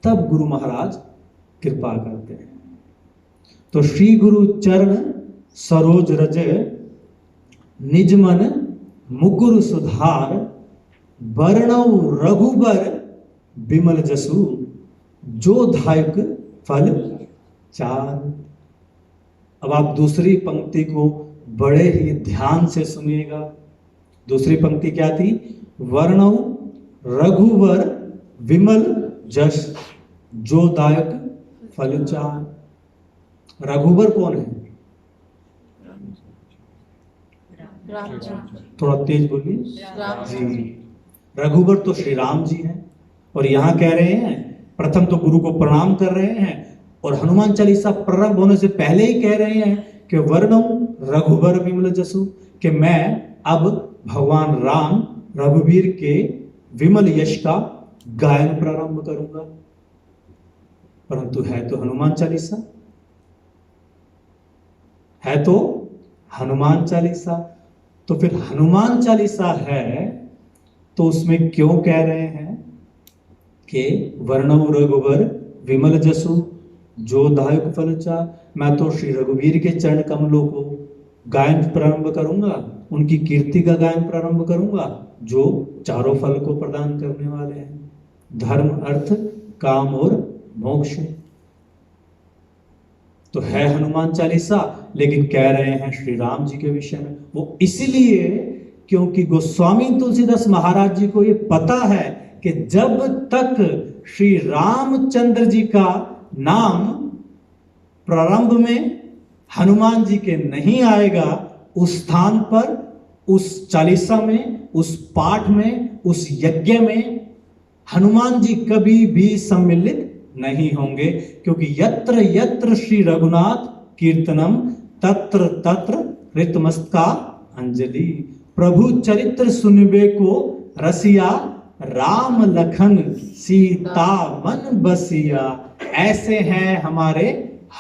तब गुरु महाराज कृपा करते हैं। तो श्री गुरु चरण सरोज रज निज मन मुकुर सुधार, बरनऊ रघुबर विमल जसु, जो धायक फल चार। अब आप दूसरी पंक्ति को बड़े ही ध्यान से सुनिएगा। दूसरी पंक्ति क्या थी? वर्णव रघुवर विमल जस, जो दायक फल चार। रघुवर कौन है? राम जी। थोड़ा तेज बोलिए। राम जी, रघुवर तो श्री राम जी हैं। और यहां कह रहे हैं, प्रथम तो गुरु को प्रणाम कर रहे हैं और हनुमान चालीसा प्रारंभ होने से पहले ही कह रहे हैं कि वर्णव रघुवर विमल जसु, कि मैं अब भगवान राम रघुवीर के विमल यश का गायन प्रारंभ करूंगा। परंतु है तो हनुमान चालीसा, है तो हनुमान चालीसा। तो फिर हनुमान चालीसा है तो उसमें क्यों कह रहे हैं कि वर्णव रघुवर विमल जसु, जो दायक फल चार। मैं तो श्री रघुवीर के चरण कमलों को गायन प्रारंभ करूंगा, उनकी कीर्ति का गायन प्रारंभ करूंगा, जो चारों फल को प्रदान करने वाले हैं, धर्म अर्थ काम और मोक्ष। तो है हनुमान चालीसा, लेकिन कह रहे हैं श्री राम जी के विषय में। वो इसलिए क्योंकि गोस्वामी तुलसीदास महाराज जी को ये पता है कि जब तक श्री रामचंद्र जी का नाम प्रारंभ में हनुमान जी के नहीं आएगा, उस स्थान पर, उस चालीसा में, उस पाठ में, उस यज्ञ में हनुमान जी कभी भी सम्मिलित नहीं होंगे। क्योंकि यत्र यत्र श्री रघुनाथ कीर्तनम तत्र तत्र कृतमस्तका अंजलि। प्रभु चरित्र सुनबे को रसिया राम लखन सीता मन बसिया, ऐसे हैं हमारे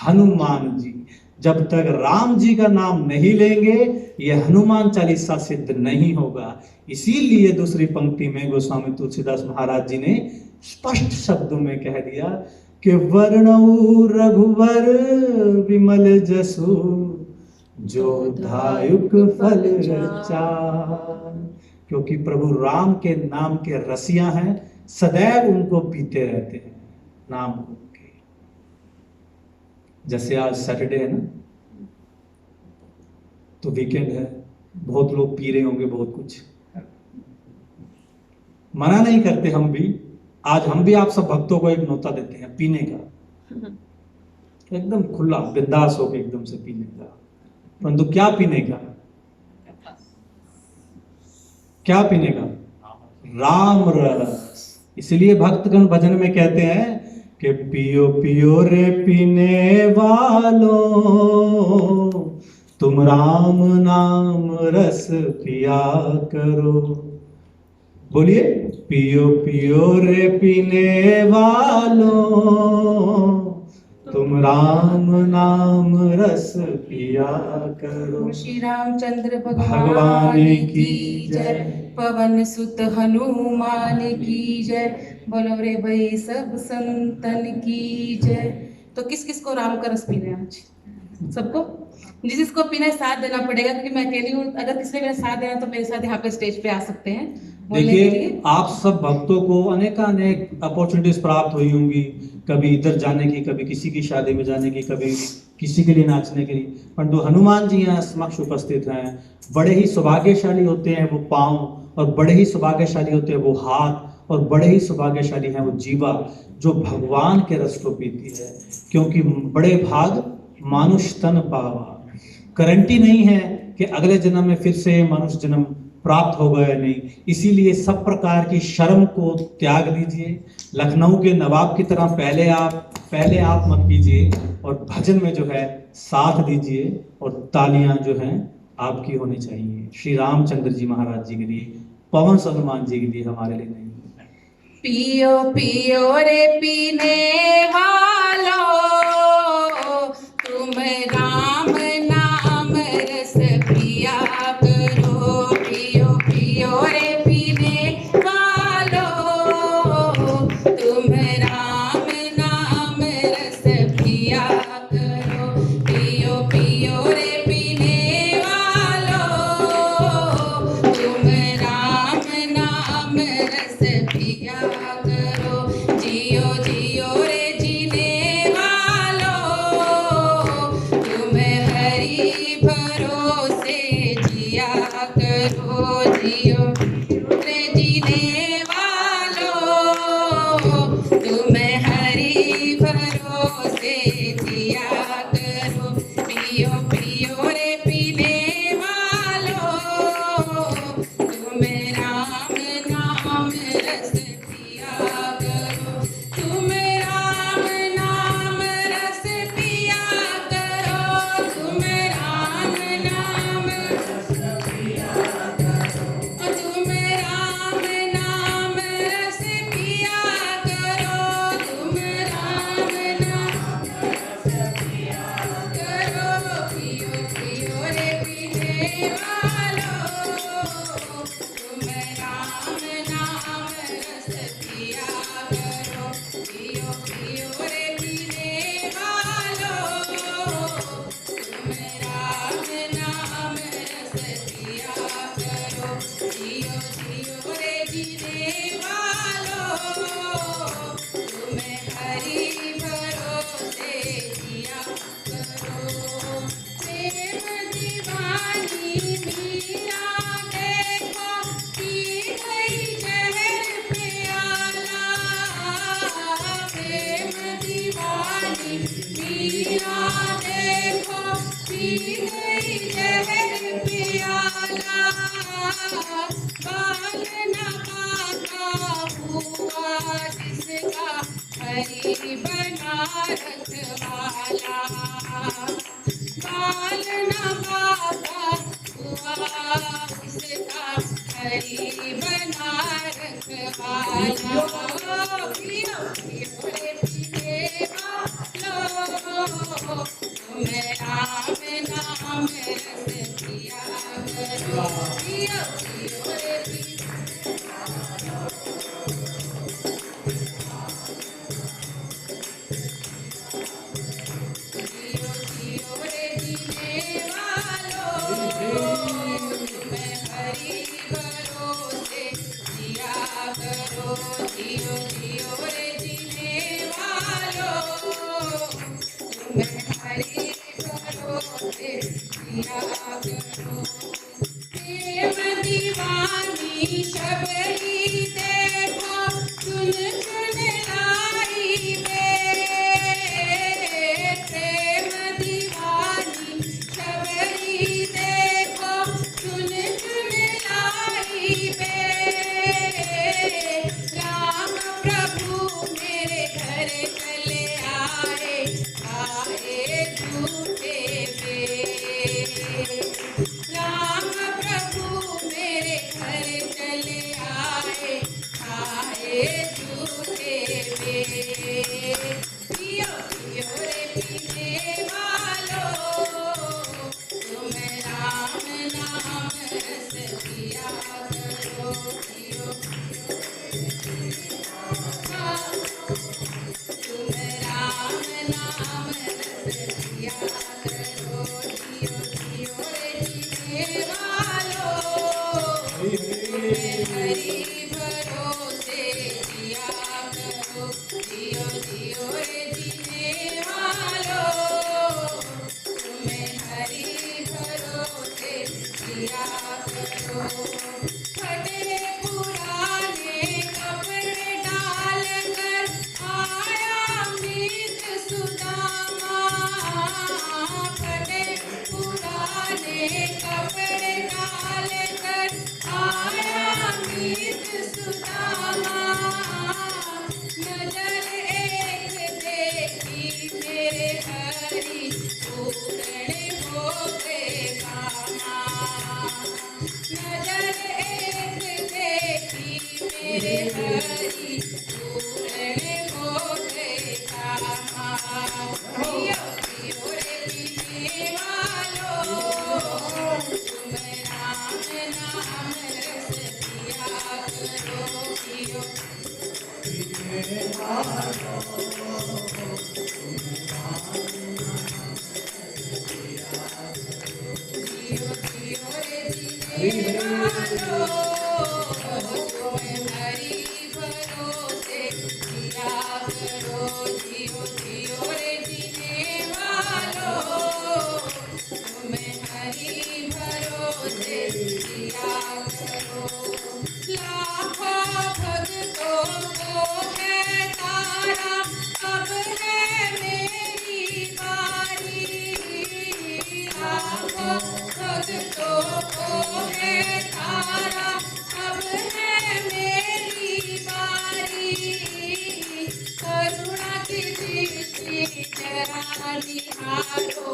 हनुमान जी। जब तक राम जी का नाम नहीं लेंगे ये हनुमान चालीसा सिद्ध नहीं होगा। इसीलिए दूसरी पंक्ति में गोस्वामी तुलसीदास महाराज जी ने स्पष्ट शब्दों में कह दिया कि वर्णौ रघुवर विमल जसु, जो धायुक फल चार। क्योंकि प्रभु राम के नाम के रसिया हैं, सदैव उनको पीते रहते हैं नाम को। जैसे आज सैटरडे है ना, तो वीकेंड है, बहुत लोग पी रहे होंगे बहुत कुछ। मना नहीं करते हम भी, आज हम भी आप सब भक्तों को एक न्योता देते हैं पीने का, एकदम खुला बिंदास होकर एकदम से पीने का। परंतु क्या पीने का? क्या पीने का? राम रस। इसलिए भक्तगण भजन में कहते हैं कि पियो पियो रे पीने वालों, तुम राम नाम रस पिया करो। बोलिए, पियो पियो रे पीने वालों, तुम राम नाम रस पिया करो। श्री रामचंद्र भगवान की जय, पवन सुत हनुमान की जय, बोलो रे भाई सब संतन की जय। तो किस किस को राम का रस पीना है आज? सबको? जिसको पीना है साथ देना पड़ेगा, क्योंकि मैं अकेली हूँ। अगर किसी ने मेरा साथ देना तो मेरे साथ यहाँ पे स्टेज पे आ सकते हैं बोलने के लिए। देखिए, आप सब भक्तों को अनेकानेक अपॉर्चुनिटीज प्राप्त हुई होंगी, कभी इधर जाने की, कभी किसी की शादी में जाने की, कभी किसी के लिए नाचने के लिए। परंतु हनुमान जी यहाँ समक्ष उपस्थित हैं। बड़े ही सौभाग्यशाली होते हैं वो पांव, और बड़े ही सौभाग्यशाली होते हैं वो हाथ, और बड़े ही सौभाग्यशाली हैं वो जीवा जो भगवान के रस को पीती है। क्योंकि बड़े भाग मानुष तन पावा, गारंटी नहीं है कि अगले जन्म में फिर से मनुष्य जन्म प्राप्त होगा या नहीं। इसीलिए सब प्रकार की शर्म को त्याग दीजिए। लखनऊ के नवाब की तरह पहले आप मत कीजिए, और भजन में जो है साथ दीजिए, और तालियां जो हैं आपकी होनी चाहिए श्री रामचंद्र जी महाराज जी के लिए, पवन हनुमान जी के लिए, हमारे लिए नहीं। पियो पियो रे पीने वालों, तुम राम नाम रस पिया करो। पियो पियो रे पीने वालों, तुम राम नाम रस पिया करो। पियो पियो रे पीने वालों, तुम राम नाम रस पिया करो। जियो जियो रे जीने वालों, तुम हरि भरोसे जिया करो। जियो रे जीने वालों, तुम हरि भरोसे जिया करो। पियो पियो रे पीने वालों, तुम राम नाम रस पिया करो। तुम राम नाम रस पिया करो। तुम राम नाम रस पिया करो। तुम राम नाम रस पिया करो। तुम राम नाम रस पिया करो। पियो पियो रे पीने वालों, तुम राम नाम रस पिया करो। पियो पियो रे पीने वालों, तुम राम नाम रस पिया करो। जियो जियो रे जीने वालों, तुम हरि भरोसे जिया करो। प्रेम दीवानी मीरा देखो, पी गई जहर प्याला। प्रेम दीवानी मीरा देखो, पी गई जहर प्याला। बाल न पाता हुआ जिसका हरि बना रखवाला। बाल न पाता हुआ जिसका हरि बना रखवाला। वाला पियो पियो रे पीने वालो तुम्हें राम नाम रस पिया करो पियो पियो रे जियो जियो रे जीने वालों तुम्हें हरि भरोसे जिया करो जियो जियो रे जीने वालों तुम्हें हरि भरोसे जिया करो प्रेम दीवानी शबरी देखो चुन चुन लाई प्रेम दीवानी शबरी देखो चुन चुन लाई राम प्रभु मेरे घर चले आए आए झूठे राम प्रभु मेरे घर चले आए आए झूठे पियो पियो रे पीने वालों तुम्हें राम नाम रस पिया करो पियो तुम्हें राम नाम रस पिया करो जियो जियो रे जीने वालों तुम्हें हरि भरोसे जिया करो जियो जियो रे जीने वालों तुम्हें हरि भरोसे जिया करो फटे पुराने कपड़े डाल कर आया मृत सुदामा फटे पुराने कपड़े डाल कर आया मृत सुदामा नजर एक देखी मेरे हरि पूर्ण हो गए कामा नजर एक देखी मेरे हरि पूर्ण हो गए कामा पियो पियो रे पीने वालों तुम्हें राम नाम रस पिया करो पियो जियो जियो रे जीने वालों तुम्हें हरि भरोसे जिया करो जियो जियो रे जीने वालों तुम्हें हरि भरोसे जिया करो लाखों भक्तों को है तारा अब है मेरी बारी लाखों भक्तों को है तारा अब है मेरी बारी करुणा की दृष्टि जरा निहारो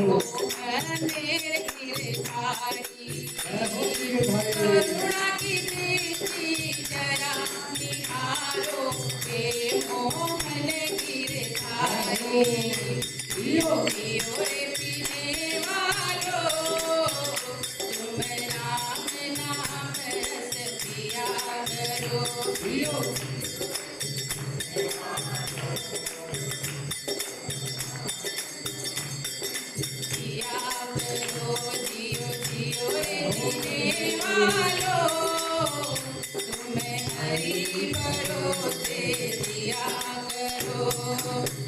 वो है मेरे गिरधारी करुणा की दृष्टि जरा निहारो हे मोहन गिरधारी पियो पियो रे पीने वालों तुम्हें राम नाम रस पिया करो पियो जिया करो जियो जियो रे जीने वालों तुम्हें हरि भरोसे जिया करो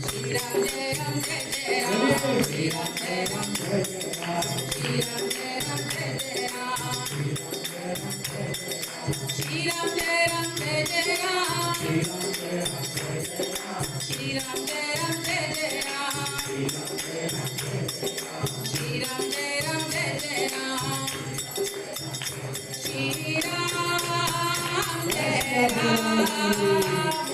श्री राम जय राम जय राम श्री राम जय राम श्री राम जय राम जय राम श्री राम जय राम जय राम श्री राम जय राम जय राम श्री राम जय राम जय राम श्री राम जय राम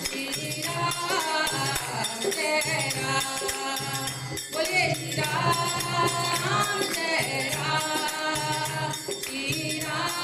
श्री राम जय राम बोलिए श्री राम जय राम श्री राम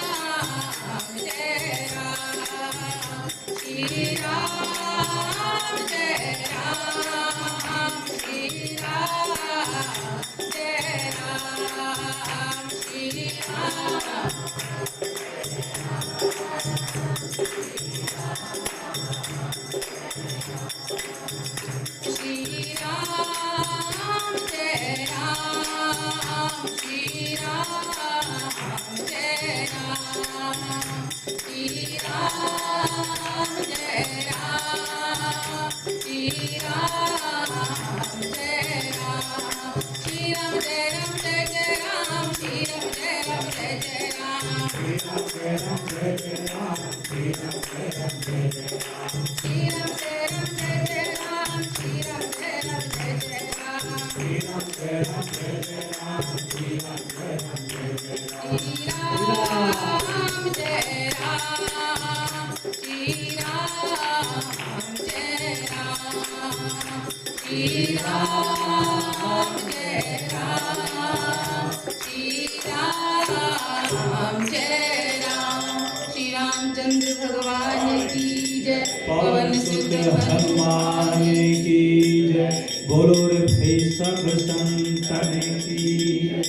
रामचंद्र भगवान की जय। पवन सुत हनुमान की जय। बोलो रे भाई सब संतन की जय।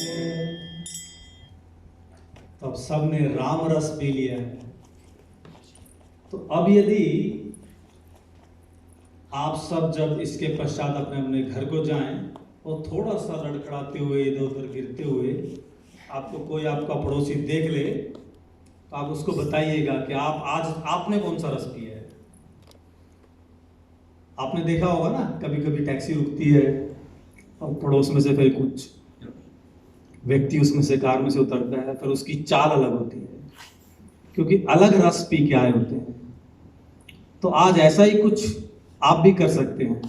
तो अब सबने राम रस पी लिया है। तो अब यदि आप सब जब इसके पश्चात अपने अपने घर को जाएं और थोड़ा सा लड़खड़ाते हुए इधर उधर गिरते हुए आपको कोई आपका पड़ोसी देख ले तो आप उसको बताइएगा कि आपने कौन सा रस पिया है। आपने देखा होगा ना, कभी कभी टैक्सी रुकती है और पड़ोस में से फिर कुछ व्यक्ति उसमें से कार में से उतरता है, फिर उसकी चाल अलग होती है क्योंकि अलग रस पी के आए होते हैं। तो आज ऐसा ही कुछ आप भी कर सकते हैं।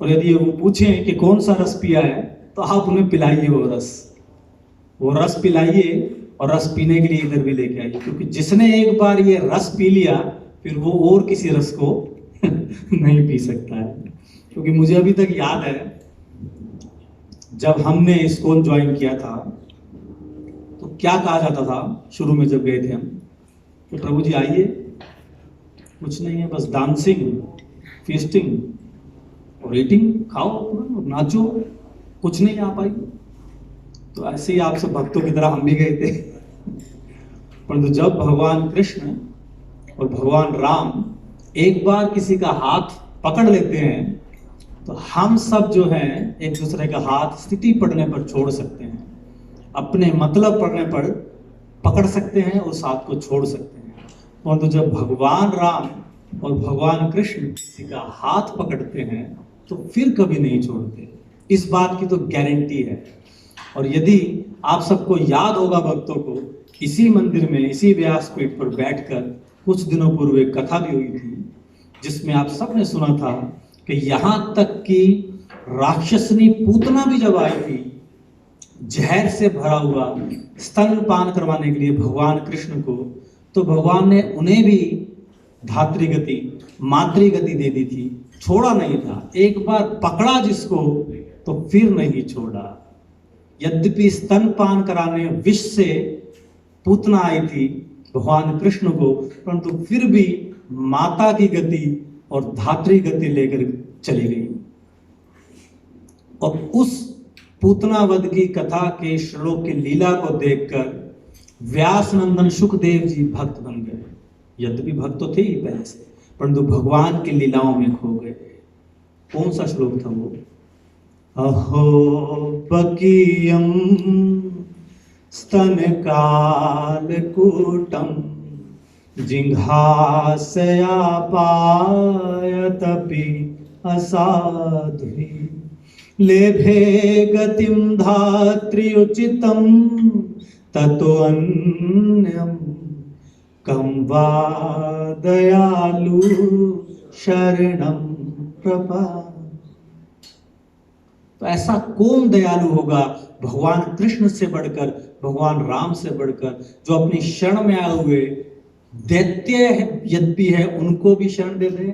और यदि वो पूछें कि कौन सा रस पिया है तो आप उन्हें पिलाइए वो रस पिलाइए और रस पीने के लिए इधर भी लेके आइए, क्योंकि जिसने एक बार ये रस पी लिया फिर वो और किसी रस को नहीं पी सकता है। क्योंकि मुझे अभी तक याद है जब हमने इस्कॉन ज्वाइन किया था तो क्या कहा जाता था शुरू में जब गए थे हम कि प्रभु जी आइए, कुछ नहीं है, बस डांसिंग, फीस्टिंग और ईटिंग, खाओ नाचो, कुछ नहीं आ पाई। तो ऐसे ही आप सब भक्तों की तरह हम भी गए थे। परंतु जब भगवान कृष्ण और भगवान राम एक बार किसी का हाथ पकड़ लेते हैं तो हम सब जो हैं एक दूसरे का हाथ स्थिति पड़ने पर छोड़ सकते हैं, अपने मतलब पड़ने पर पकड़ सकते हैं और साथ को छोड़ सकते हैं। परंतु जब भगवान राम और भगवान कृष्ण किसी का हाथ पकड़ते हैं तो फिर कभी नहीं छोड़ते। इस बात की तो गारंटी है। और यदि आप सबको याद होगा भक्तों को, इसी मंदिर में इसी व्यासपीठ पर बैठकर कुछ दिनों पूर्व एक कथा भी हुई थी जिसमें आप सबने सुना था कि यहाँ तक कि राक्षसनी पूतना भी जब आई थी जहर से भरा हुआ स्तनपान करवाने के लिए भगवान कृष्ण को, तो भगवान ने उन्हें भी धात्री गति, मातृगति दे दी थी, छोड़ा नहीं था। एक बार पकड़ा जिसको तो फिर नहीं छोड़ा। यद्यपि स्तनपान कराने विष से पूतना आई थी भगवान कृष्ण को, परंतु फिर भी माता की गति और धात्री गति लेकर चली गई। और उस पूतनावध की कथा के श्लोक की लीला को देखकर व्यास नंदन सुखदेव जी भक्त बन गए। यद्यपि भक्त तो थे ही पहले से, परंतु भगवान की लीलाओं में खो गए। कौन सा श्लोक था वो? अहो बकीयम स्तन कालकूटम जिघासया पायतपि असाध्वी लेभे गतिम धात्री उचितम ततो अन्यम कम वा दयालु शरणम प्रपा। तो ऐसा कौन दयालु होगा भगवान कृष्ण से बढ़कर, भगवान राम से बढ़कर, जो अपनी शरण में आए हुए दैत्य यद्यपि है उनको भी शरण दे दे।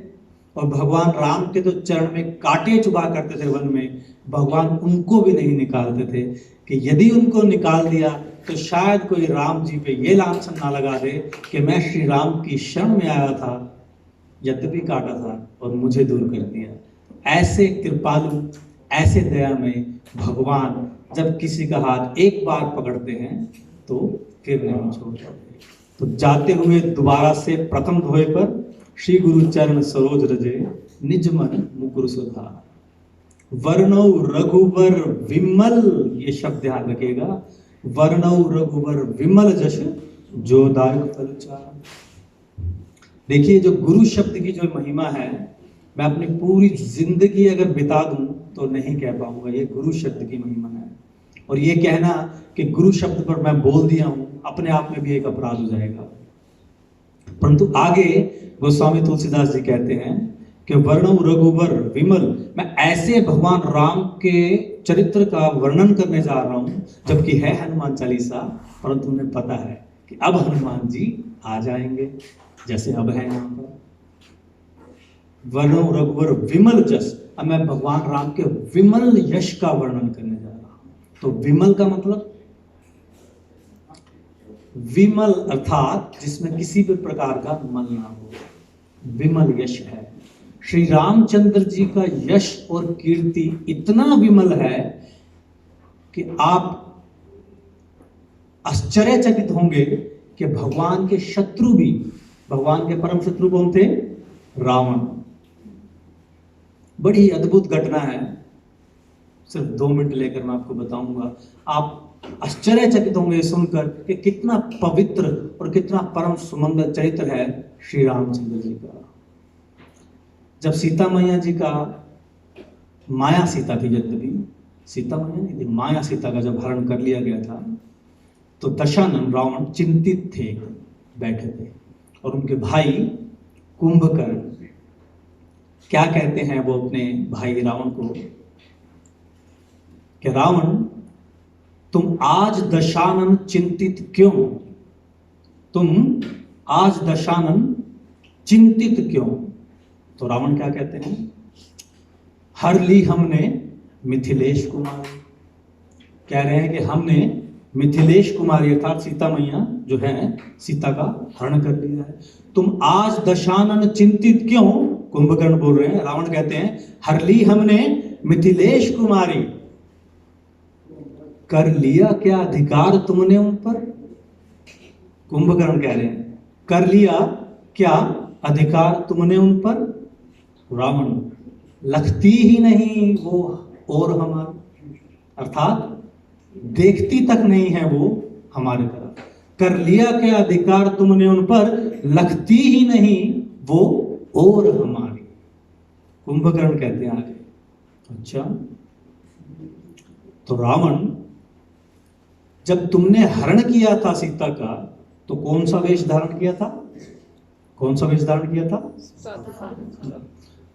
और भगवान राम के तो चरण में कांटे चुभा करते थे वन में, भगवान उनको भी नहीं निकालते थे कि यदि उनको निकाल दिया तो शायद कोई राम जी पे ये लांछन ना लगा दे कि मैं श्री राम की शरण में आया था, यद्यपि काटा था और मुझे दूर कर दिया। ऐसे कृपालु, ऐसे दया में भगवान जब किसी का हाथ एक बार पकड़ते हैं तो फिर नहीं छोड़ता। तो जाते हुए दोबारा से प्रथम धोए पर श्री गुरु चरण सरोज रजे निज मन मुकुर सुधार। वर्णौ रघुवर विमल, ये शब्द ध्यान रखिएगा, वर्णौ रघुवर विमल जश जो दायक फल चार। देखिए जो गुरु शब्द की जो महिमा है, मैं अपनी पूरी जिंदगी अगर बिता दूं तो नहीं कह पाऊंगा। ये गुरु शब्द की महिमा है। और ये कहना कि गुरु शब्द पर मैं बोल दिया हूं, अपने आप में भी एक अपराध हो जाएगा। परंतु आगे गोस्वामी तुलसीदास जी कहते हैं कि वर्णौ रघुवर विमल, मैं ऐसे भगवान राम के चरित्र का वर्णन करने जा रहा हूं, जबकि है हनुमान चालीसा, परंतु उन्हें पता है कि अब हनुमान जी आ जाएंगे, जैसे अब है यहाँ पर। वर्णौ रघुवर विमल जस, अब मैं भगवान राम के विमल यश का वर्णन करने जा रहा हूं। तो विमल का मतलब, विमल अर्थात जिसमें किसी भी प्रकार का मल ना हो, विमल यश है। श्री रामचंद्र जी का यश और कीर्ति इतना विमल है कि आप आश्चर्यचकित होंगे कि भगवान के शत्रु भी, भगवान के परम शत्रु कौन थे? रावण। बड़ी अद्भुत घटना है, सिर्फ 2 मिनट लेकर मैं आपको बताऊंगा। आप आश्चर्यचकित होंगे सुनकर कि कितना पवित्र और कितना परम सुमंगल चरित्र है श्री रामचंद्र जी का। जब सीता मैया जी का, माया सीता थी, यद्यपि सीता मैया नहीं थी, माया सीता का जब हरण कर लिया गया था, तो दशानन रावण चिंतित थे, बैठे थे, और उनके भाई कुंभकर्ण क्या कहते हैं वो अपने भाई रावण को कि रावण, तुम आज दशानन चिंतित क्यों? तुम आज दशानन चिंतित क्यों? तो रावण क्या कहते हैं? हर ली हमने मिथिलेश कुमारी। कह रहे हैं कि हमने मिथिलेश कुमारी अर्थात सीता मैया जो है, सीता का हरण कर लिया है। तुम आज दशानन चिंतित क्यों? कुंभकर्ण बोल रहे हैं। रावण कहते हैं हर ली हमने मिथिलेश कुमारी, कर लिया क्या अधिकार तुमने उन पर? कुंभकर्ण कह रहे हैं कर लिया क्या अधिकार तुमने उन पर? रावण, लगती ही नहीं वो और हमारी, अर्थात देखती तक नहीं है वो हमारे तरफ। कर लिया क्या अधिकार तुमने उन पर, लगती ही नहीं वो और हमारी। कुंभकर्ण कहते हैं आगे, अच्छा तो रावण, जब तुमने हरण किया था सीता का, तो कौन सा वेश धारण किया था? कौन सा वेश धारण किया था?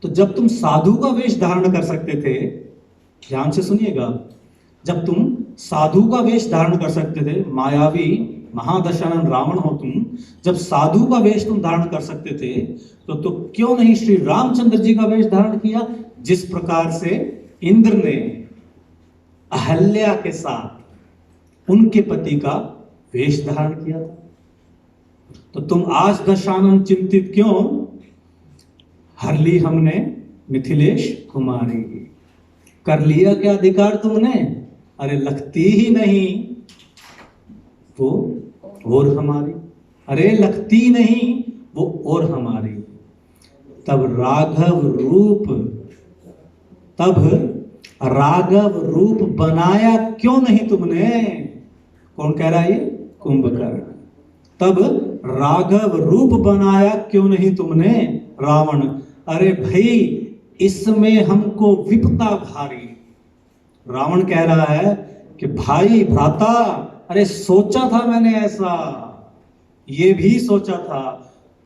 तो जब तुम साधु का वेश धारण कर सकते थे, ध्यान से सुनिएगा, जब तुम साधु का वेश धारण कर सकते थे, मायावी महादशानन रावण हो तुम, जब साधु का वेश तुम धारण कर सकते थे, तो क्यों नहीं श्री रामचंद्र जी का वेश धारण किया? जिस प्रकार से इंद्र ने अहल्या के साथ उनके पति का वेश धारण किया था। तो तुम आज दशानन चिंतित क्यों? हर ली हमने मिथिलेश कुमारी, कर लिया क्या अधिकार तुमने? अरे लगती ही नहीं वो और हमारी, अरे लगती नहीं वो और हमारी। तब राघव रूप बनाया क्यों नहीं तुमने? कौन कह रहा है ये? कुंभकर्ण। तब राघव रूप बनाया क्यों नहीं तुमने? रावण, अरे भाई इसमें हमको विपता भारी। रावण कह रहा है कि भाई भ्राता, अरे सोचा था मैंने ऐसा, ये भी सोचा था,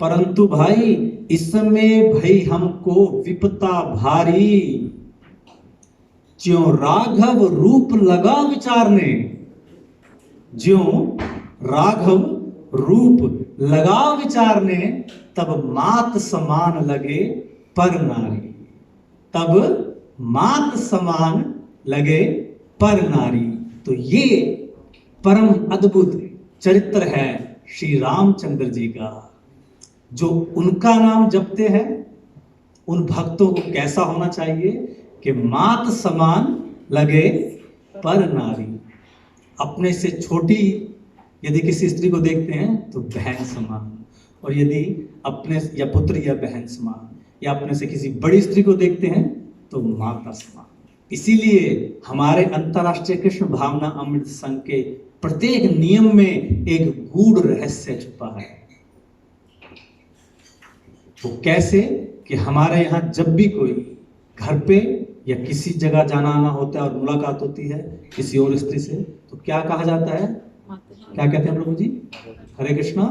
परंतु भाई इसमें भाई हमको विपता भारी। ज्यों राघव रूप लगा विचारने, ज्यों राघव रूप लगा विचारने, तब मात समान लगे पर नारी। तब मात समान लगे पर नारी। तो ये परम अद्भुत चरित्र है श्री रामचंद्र जी का। जो उनका नाम जपते हैं उन भक्तों को कैसा होना चाहिए कि मात समान लगे पर नारी। अपने से छोटी यदि किसी स्त्री को देखते हैं तो बहन समान, और यदि अपने या पुत्र या बहन समान, या अपने से किसी बड़ी स्त्री को देखते हैं तो माता समान। इसीलिए हमारे अंतर्राष्ट्रीय कृष्ण भावना अमृत संघ के प्रत्येक नियम में एक गूढ़ रहस्य छुपा है। वो कैसे कि हमारे यहाँ जब भी कोई घर पे या किसी जगह जाना आना होता है और मुलाकात होती है किसी और स्त्री से, तो क्या कहा जाता है? क्या कहते हैं प्रभु जी? हरे कृष्णा,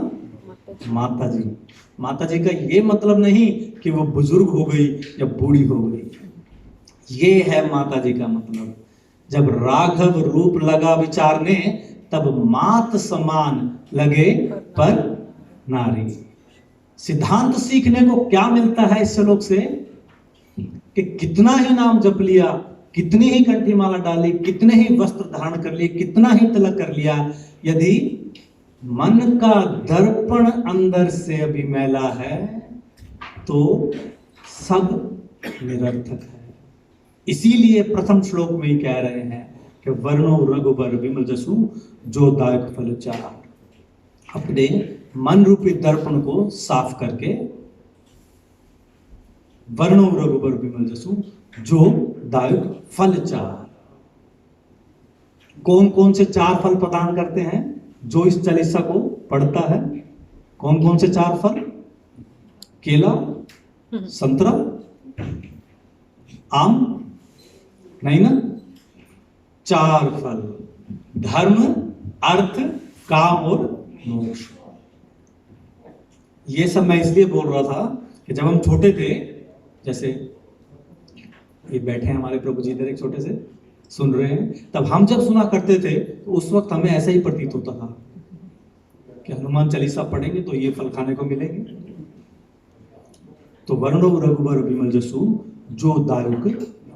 माता जी। माता जी का ये मतलब नहीं कि वो बुजुर्ग हो गई या बूढ़ी हो गई, ये है माता जी का मतलब। जब राघव रूप लगा विचारने, तब मात समान लगे पर नारी। सिद्धांत सीखने को क्या मिलता है इस श्लोक से? कि कितना ही नाम जप लिया, कितनी ही कंठी माला डाली, कितने ही वस्त्र धारण कर लिए, कितना ही तिलक कर लिया, यदि मन का दर्पण अंदर से अभी मैला है तो सब निरर्थक है। इसीलिए प्रथम श्लोक में ही कह रहे हैं कि वर्णो रघुबर विमल जसु जो दायक फल चार। अपने मन रूपी दर्पण को साफ करके, वर्णो रघुबर विमल जसु जो दायक फल चार। कौन कौन से 4 फल प्रदान करते हैं जो इस चालीसा को पढ़ता है? कौन कौन से 4 फल? केला, संतरा, आम, नहीं ना? 4 फल, धर्म, अर्थ, काम और मोक्ष। ये सब मैं इसलिए बोल रहा था कि जब हम छोटे थे, जैसे ये बैठे हैं हमारे प्रभु जी इधर एक छोटे से सुन रहे हैं, तब हम जब सुना करते थे तो उस वक्त हमें ऐसा ही प्रतीत होता था कि हनुमान चालीसा पढ़ेंगे तो ये फल खाने को मिलेंगे। तो वर्णो रघुबर विमल जसु जो दारुक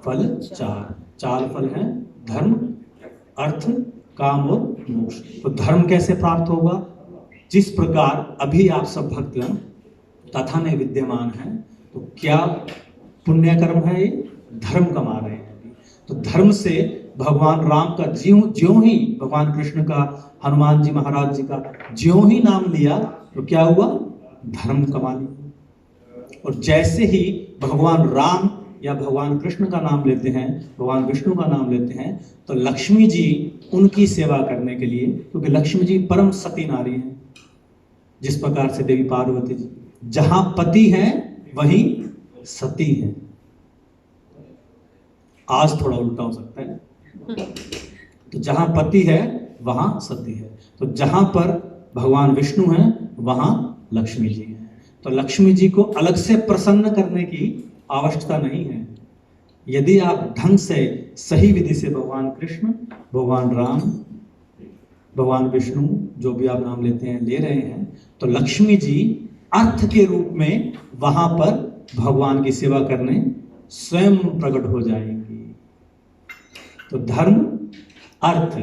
फल 4 फल हैं, धर्म, अर्थ, काम और मोक्ष। तो धर्म कैसे प्राप्त होगा? जिस प्रकार अभी आप सब भक्तगण कथा में विद्यमान हैं, तो क्या पुण्य कर्म है? ये धर्म कमा रहे हैं अभी। तो धर्म से भगवान राम का ज्यों ही भगवान कृष्ण का, हनुमान जी महाराज जी का ज्यों ही नाम लिया तो क्या हुआ? धर्म कमा लिया। और जैसे ही भगवान राम या भगवान कृष्ण का नाम लेते हैं, भगवान विष्णु का नाम लेते हैं, तो लक्ष्मी जी उनकी सेवा करने के लिए, क्योंकि लक्ष्मी जी परम सती नारी हैं, जिस प्रकार से देवी पार्वती जी जहां पति हैं वहीं सती है। आज थोड़ा उल्टा हो सकता है, तो जहां पति है वहां सती है। तो जहां पर भगवान विष्णु हैं वहां लक्ष्मी जी हैं। तो लक्ष्मी जी को अलग से प्रसन्न करने की आवश्यकता नहीं है। यदि आप ढंग से सही विधि से भगवान कृष्ण, भगवान राम, भगवान विष्णु, जो भी आप नाम लेते हैं, ले रहे हैं, तो लक्ष्मी जी अर्थ के रूप में वहां पर भगवान की सेवा करने स्वयं प्रकट हो जाएंगी। तो धर्म, अर्थ,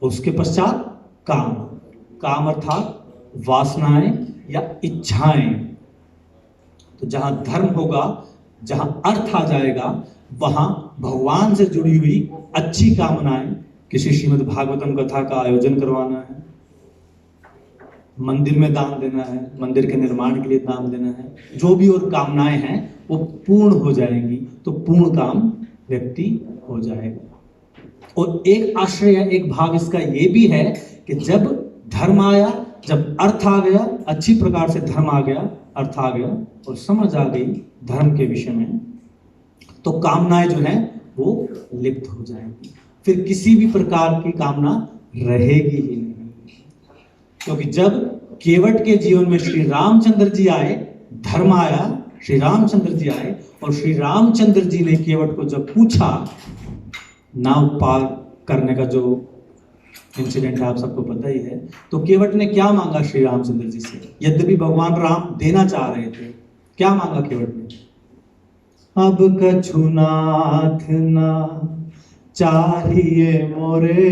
उसके पश्चात काम। काम अर्थात वासनाएं या इच्छाएं। तो जहां धर्म होगा, जहां अर्थ आ जाएगा, वहां भगवान से जुड़ी हुई अच्छी कामनाएं, किसी श्रीमद् भागवतम कथा का आयोजन करवाना है, मंदिर में दान देना है, मंदिर के निर्माण के लिए दान देना है, जो भी और कामनाएं हैं वो पूर्ण हो जाएंगी। तो पूर्ण काम व्यक्ति हो जाएगा। और एक आश्रय, एक भाग इसका ये भी है कि जब धर्म आया, जब अर्थ आ गया, अच्छी प्रकार से धर्म आ गया, अर्थ आ गया और समझ आ गई धर्म के विषय में, तो कामनाएं जो हैं वो लिप्त हो जाएंगी। फिर किसी भी प्रकार की कामना रहेगी ही नहीं। क्योंकि जब केवट के जीवन में श्री रामचंद्र जी आए, धर्म आया, श्री रामचंद्र जी आए, और श्री रामचंद्र जी ने केवट को जब पूछा, नाव पार करने का जो इंसिडेंट है आप सबको पता ही है, तो केवट ने क्या मांगा श्री रामचंद्र जी से? यद्यपि भगवान राम देना चाह रहे थे, क्या मांगा केवट ने? अब कछु नाथ ना चाहिए मोरे,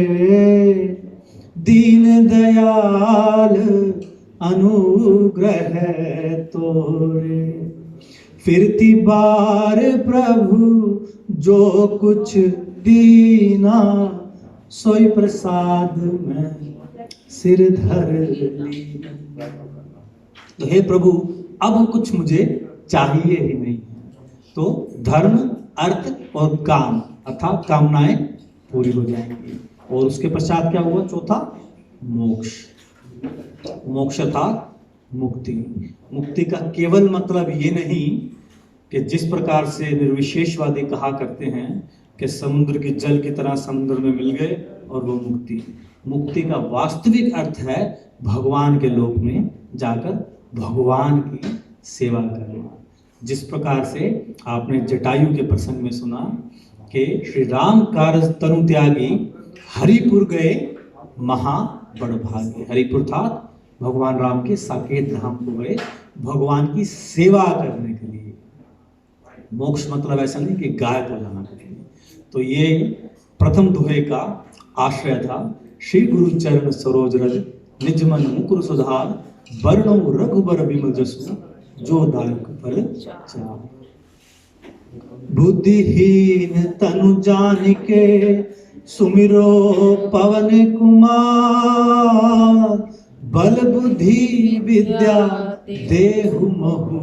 दीन दयाल अनुग्रह तोरे। फिरती बार प्रभु जो कुछ दीना, सोई प्रसाद में सिर धर ली। तो हे प्रभु, अब कुछ मुझे चाहिए ही नहीं। तो धर्म, अर्थ और काम अर्थात कामनाएं पूरी हो जाएंगी। और उसके पश्चात क्या हुआ? चौथा, मोक्ष। मोक्ष अर्थात मुक्ति। मुक्ति का केवल मतलब ये नहीं कि जिस प्रकार से निर्विशेषवादी कहा करते हैं कि समुद्र के जल की तरह समुद्र में मिल गए और वो मुक्ति। मुक्ति का वास्तविक अर्थ है भगवान के लोक में जाकर भगवान की सेवा करना। जिस प्रकार से आपने जटायु के प्रसंग में सुना कि श्री राम कार्य तनु त्यागी हरिपुर गए महा बड़ भाग्य। हरिपुर था भगवान राम के साकेत धाम को गए भगवान की सेवा करने के लिए। मोक्ष मतलब ऐसा नहीं कि गाय को जाना चाहिए। तो ये प्रथम दोहे का आश्रय था। श्री गुरु चरण सरोज रज निज मन मुकुर सुधार वर्णो रघुबर बिमल जसु जो दायक फल चार। बुद्धिहीन तनु जानिके सुमिरो पवन कुमार बल बुद्धि विद्या देहु महु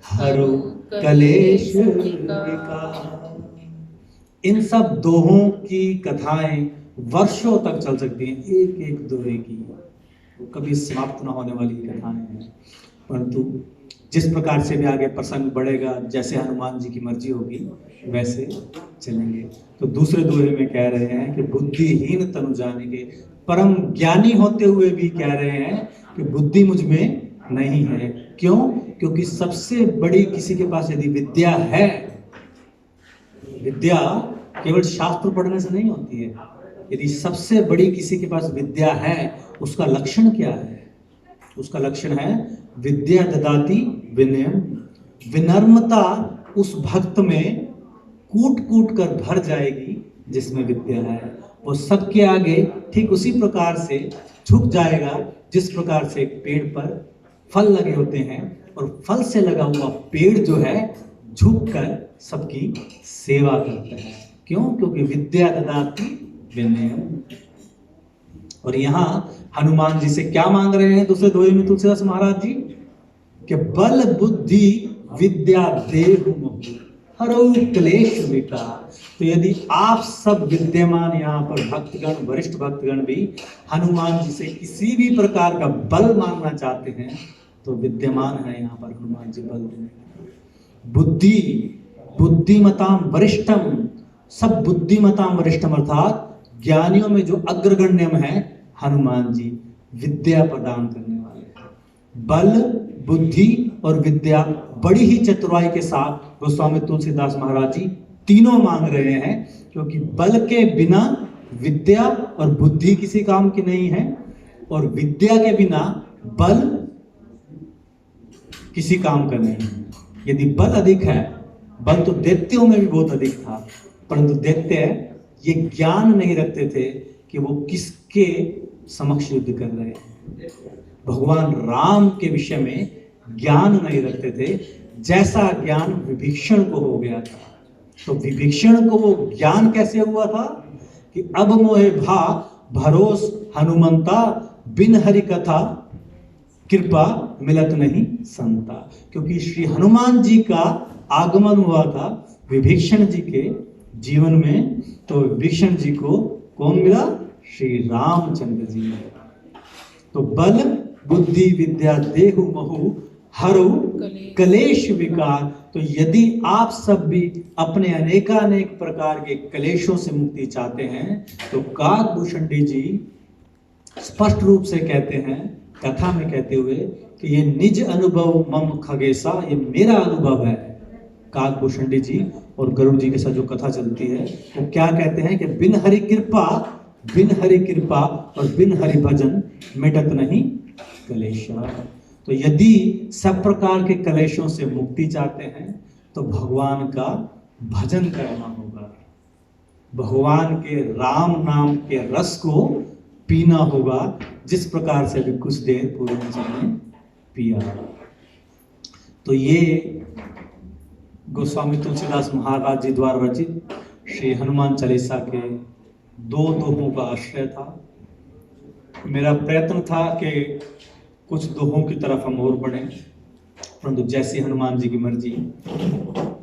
हरु कलेश विकार। इन सब दोहों की कथाएं वर्षों तक चल सकती हैं, एक एक दोहे की, कभी समाप्त न होने वाली कथाएं हैं। परंतु जिस प्रकार से भी आगे प्रसंग बढ़ेगा, जैसे हनुमान जी की मर्जी होगी वैसे चलेंगे। तो दूसरे दोहे में कह रहे हैं कि बुद्धिहीन तनु जानिके, परम ज्ञानी होते हुए भी कह रहे हैं कि बुद्धि मुझ में नहीं है। क्यों? क्योंकि सबसे बड़ी किसी के पास यदि विद्या है, विद्या केवल शास्त्र पढ़ने से नहीं होती है। यदि सबसे बड़ी किसी के पास विद्या है, उसका लक्षण क्या है? उसका लक्षण है विद्या ददाति विनयम। विनम्रता उस भक्त में कूट कूट कर भर जाएगी जिसमें विद्या है। वो सबके आगे ठीक उसी प्रकार से झुक जाएगा जिस प्रकार से एक पेड़ पर फल लगे होते हैं और फल से लगा हुआ पेड़ जो है झुककर सबकी सेवा करता है। क्यों? क्योंकि विद्या ददाति विनयम। और यहाँ हनुमान जी से क्या मांग रहे हैं दूसरे दोहे में तुलसीदास महाराज जी? कि बल बुद्धि विद्या देहु महु हरौ क्लेश विकार। तो यदि आप सब विद्यमान यहाँ पर भक्तगण, वरिष्ठ भक्तगण भी हनुमान जी से किसी भी प्रकार का बल मांगना चाहते हैं तो विद्यमान है यहाँ पर हनुमान जी बल देने। बुद्धि, बुद्धिमताम वरिष्ठम, सब बुद्धिमताम वरिष्ठम अर्थात ज्ञानियों में जो अग्रगण्यम है हनुमान जी, विद्या प्रदान करने वाले हैं। बल, बुद्धि और विद्या बड़ी ही चतुराई के साथ गोस्वामी तुलसीदास महाराज जी तीनों मांग रहे हैं, क्योंकि बल के बिना विद्या और बुद्धि किसी काम की नहीं है और विद्या के बिना बल किसी काम का नहीं है। यदि बल अधिक है, बल तो दैत्यों में भी बहुत अधिक था, परंतु दैत्य ये ज्ञान नहीं रखते थे कि वो किसके समक्ष युद्ध कर रहे हैं। भगवान राम के विषय में ज्ञान नहीं रखते थे, जैसा ज्ञान विभीषण को हो गया था। तो विभीषण को वो ज्ञान कैसे हुआ था कि अब मोहे भा भरोस हनुमंता बिन हरि कथा कृपा मिलत नहीं संता। क्योंकि श्री हनुमान जी का आगमन हुआ था विभीषण जी के जीवन में, तो विभीषण जी को कौन मिला? श्री रामचंद्र जी। तो बल बुद्धि विद्या देहु महु हरु कलेश विकार। तो यदि आप सब भी अपने अनेकानेक प्रकार के कलेशों से मुक्ति चाहते हैं तो काकभूषणी जी स्पष्ट रूप से कहते हैं कथा में कहते हुए कि ये निज अनुभव मम खगेसा, ये मेरा अनुभव है। काकभूषणी जी और गरुड़ जी के साथ जो कथा चलती है वो क्या कहते हैं कि बिन हरि कृपा और बिन हरि भजन मिटत नहीं कलेशा। तो यदि सब प्रकार के कलेशों से मुक्ति चाहते हैं तो भगवान का भजन करना होगा, भगवान के राम नाम के रस को पीना होगा, जिस प्रकार से अभी कुछ देर पूर्व हमने पिया। तो ये गोस्वामी तुलसीदास महाराज जी द्वारा रचित श्री हनुमान चालीसा के दो दोहों का आश्रय था। मेरा प्रयत्न था कि कुछ दोहों की तरफ हम और बढ़ें, परंतु जैसी हनुमान जी की मर्जी।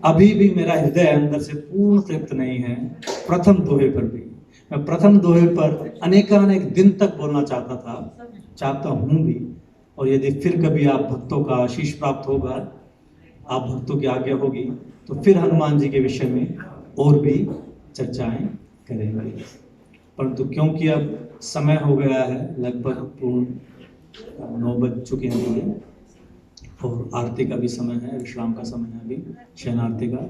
अभी भी मेरा हृदय अंदर से पूर्ण तृप्त नहीं है प्रथम दोहे पर भी। मैं प्रथम दोहे पर अनेकानेक दिन तक बोलना चाहता हूँ भी। और यदि फिर कभी आप भक्तों का आशीष प्राप्त होगा, आप भक्तों की आज्ञा होगी, तो फिर हनुमान जी के विषय में और भी चर्चाएं करेंगे। परंतु क्योंकि अब समय हो गया है, लगभग पूर्ण 9 बज चुके हैं मुझे, और आरती का भी समय है, विश्राम का समय है, अभी शयन आरती का।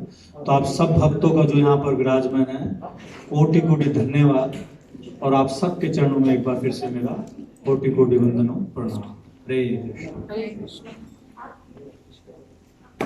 तो आप सब भक्तों का जो यहाँ पर विराजमान है, कोटि कोटि धन्यवाद। और आप सबके चरणों में एक बार फिर से मेरा कोटि कोटि वंदनों प्रणाम। हरे कृष्ण। हरे कृष्ण।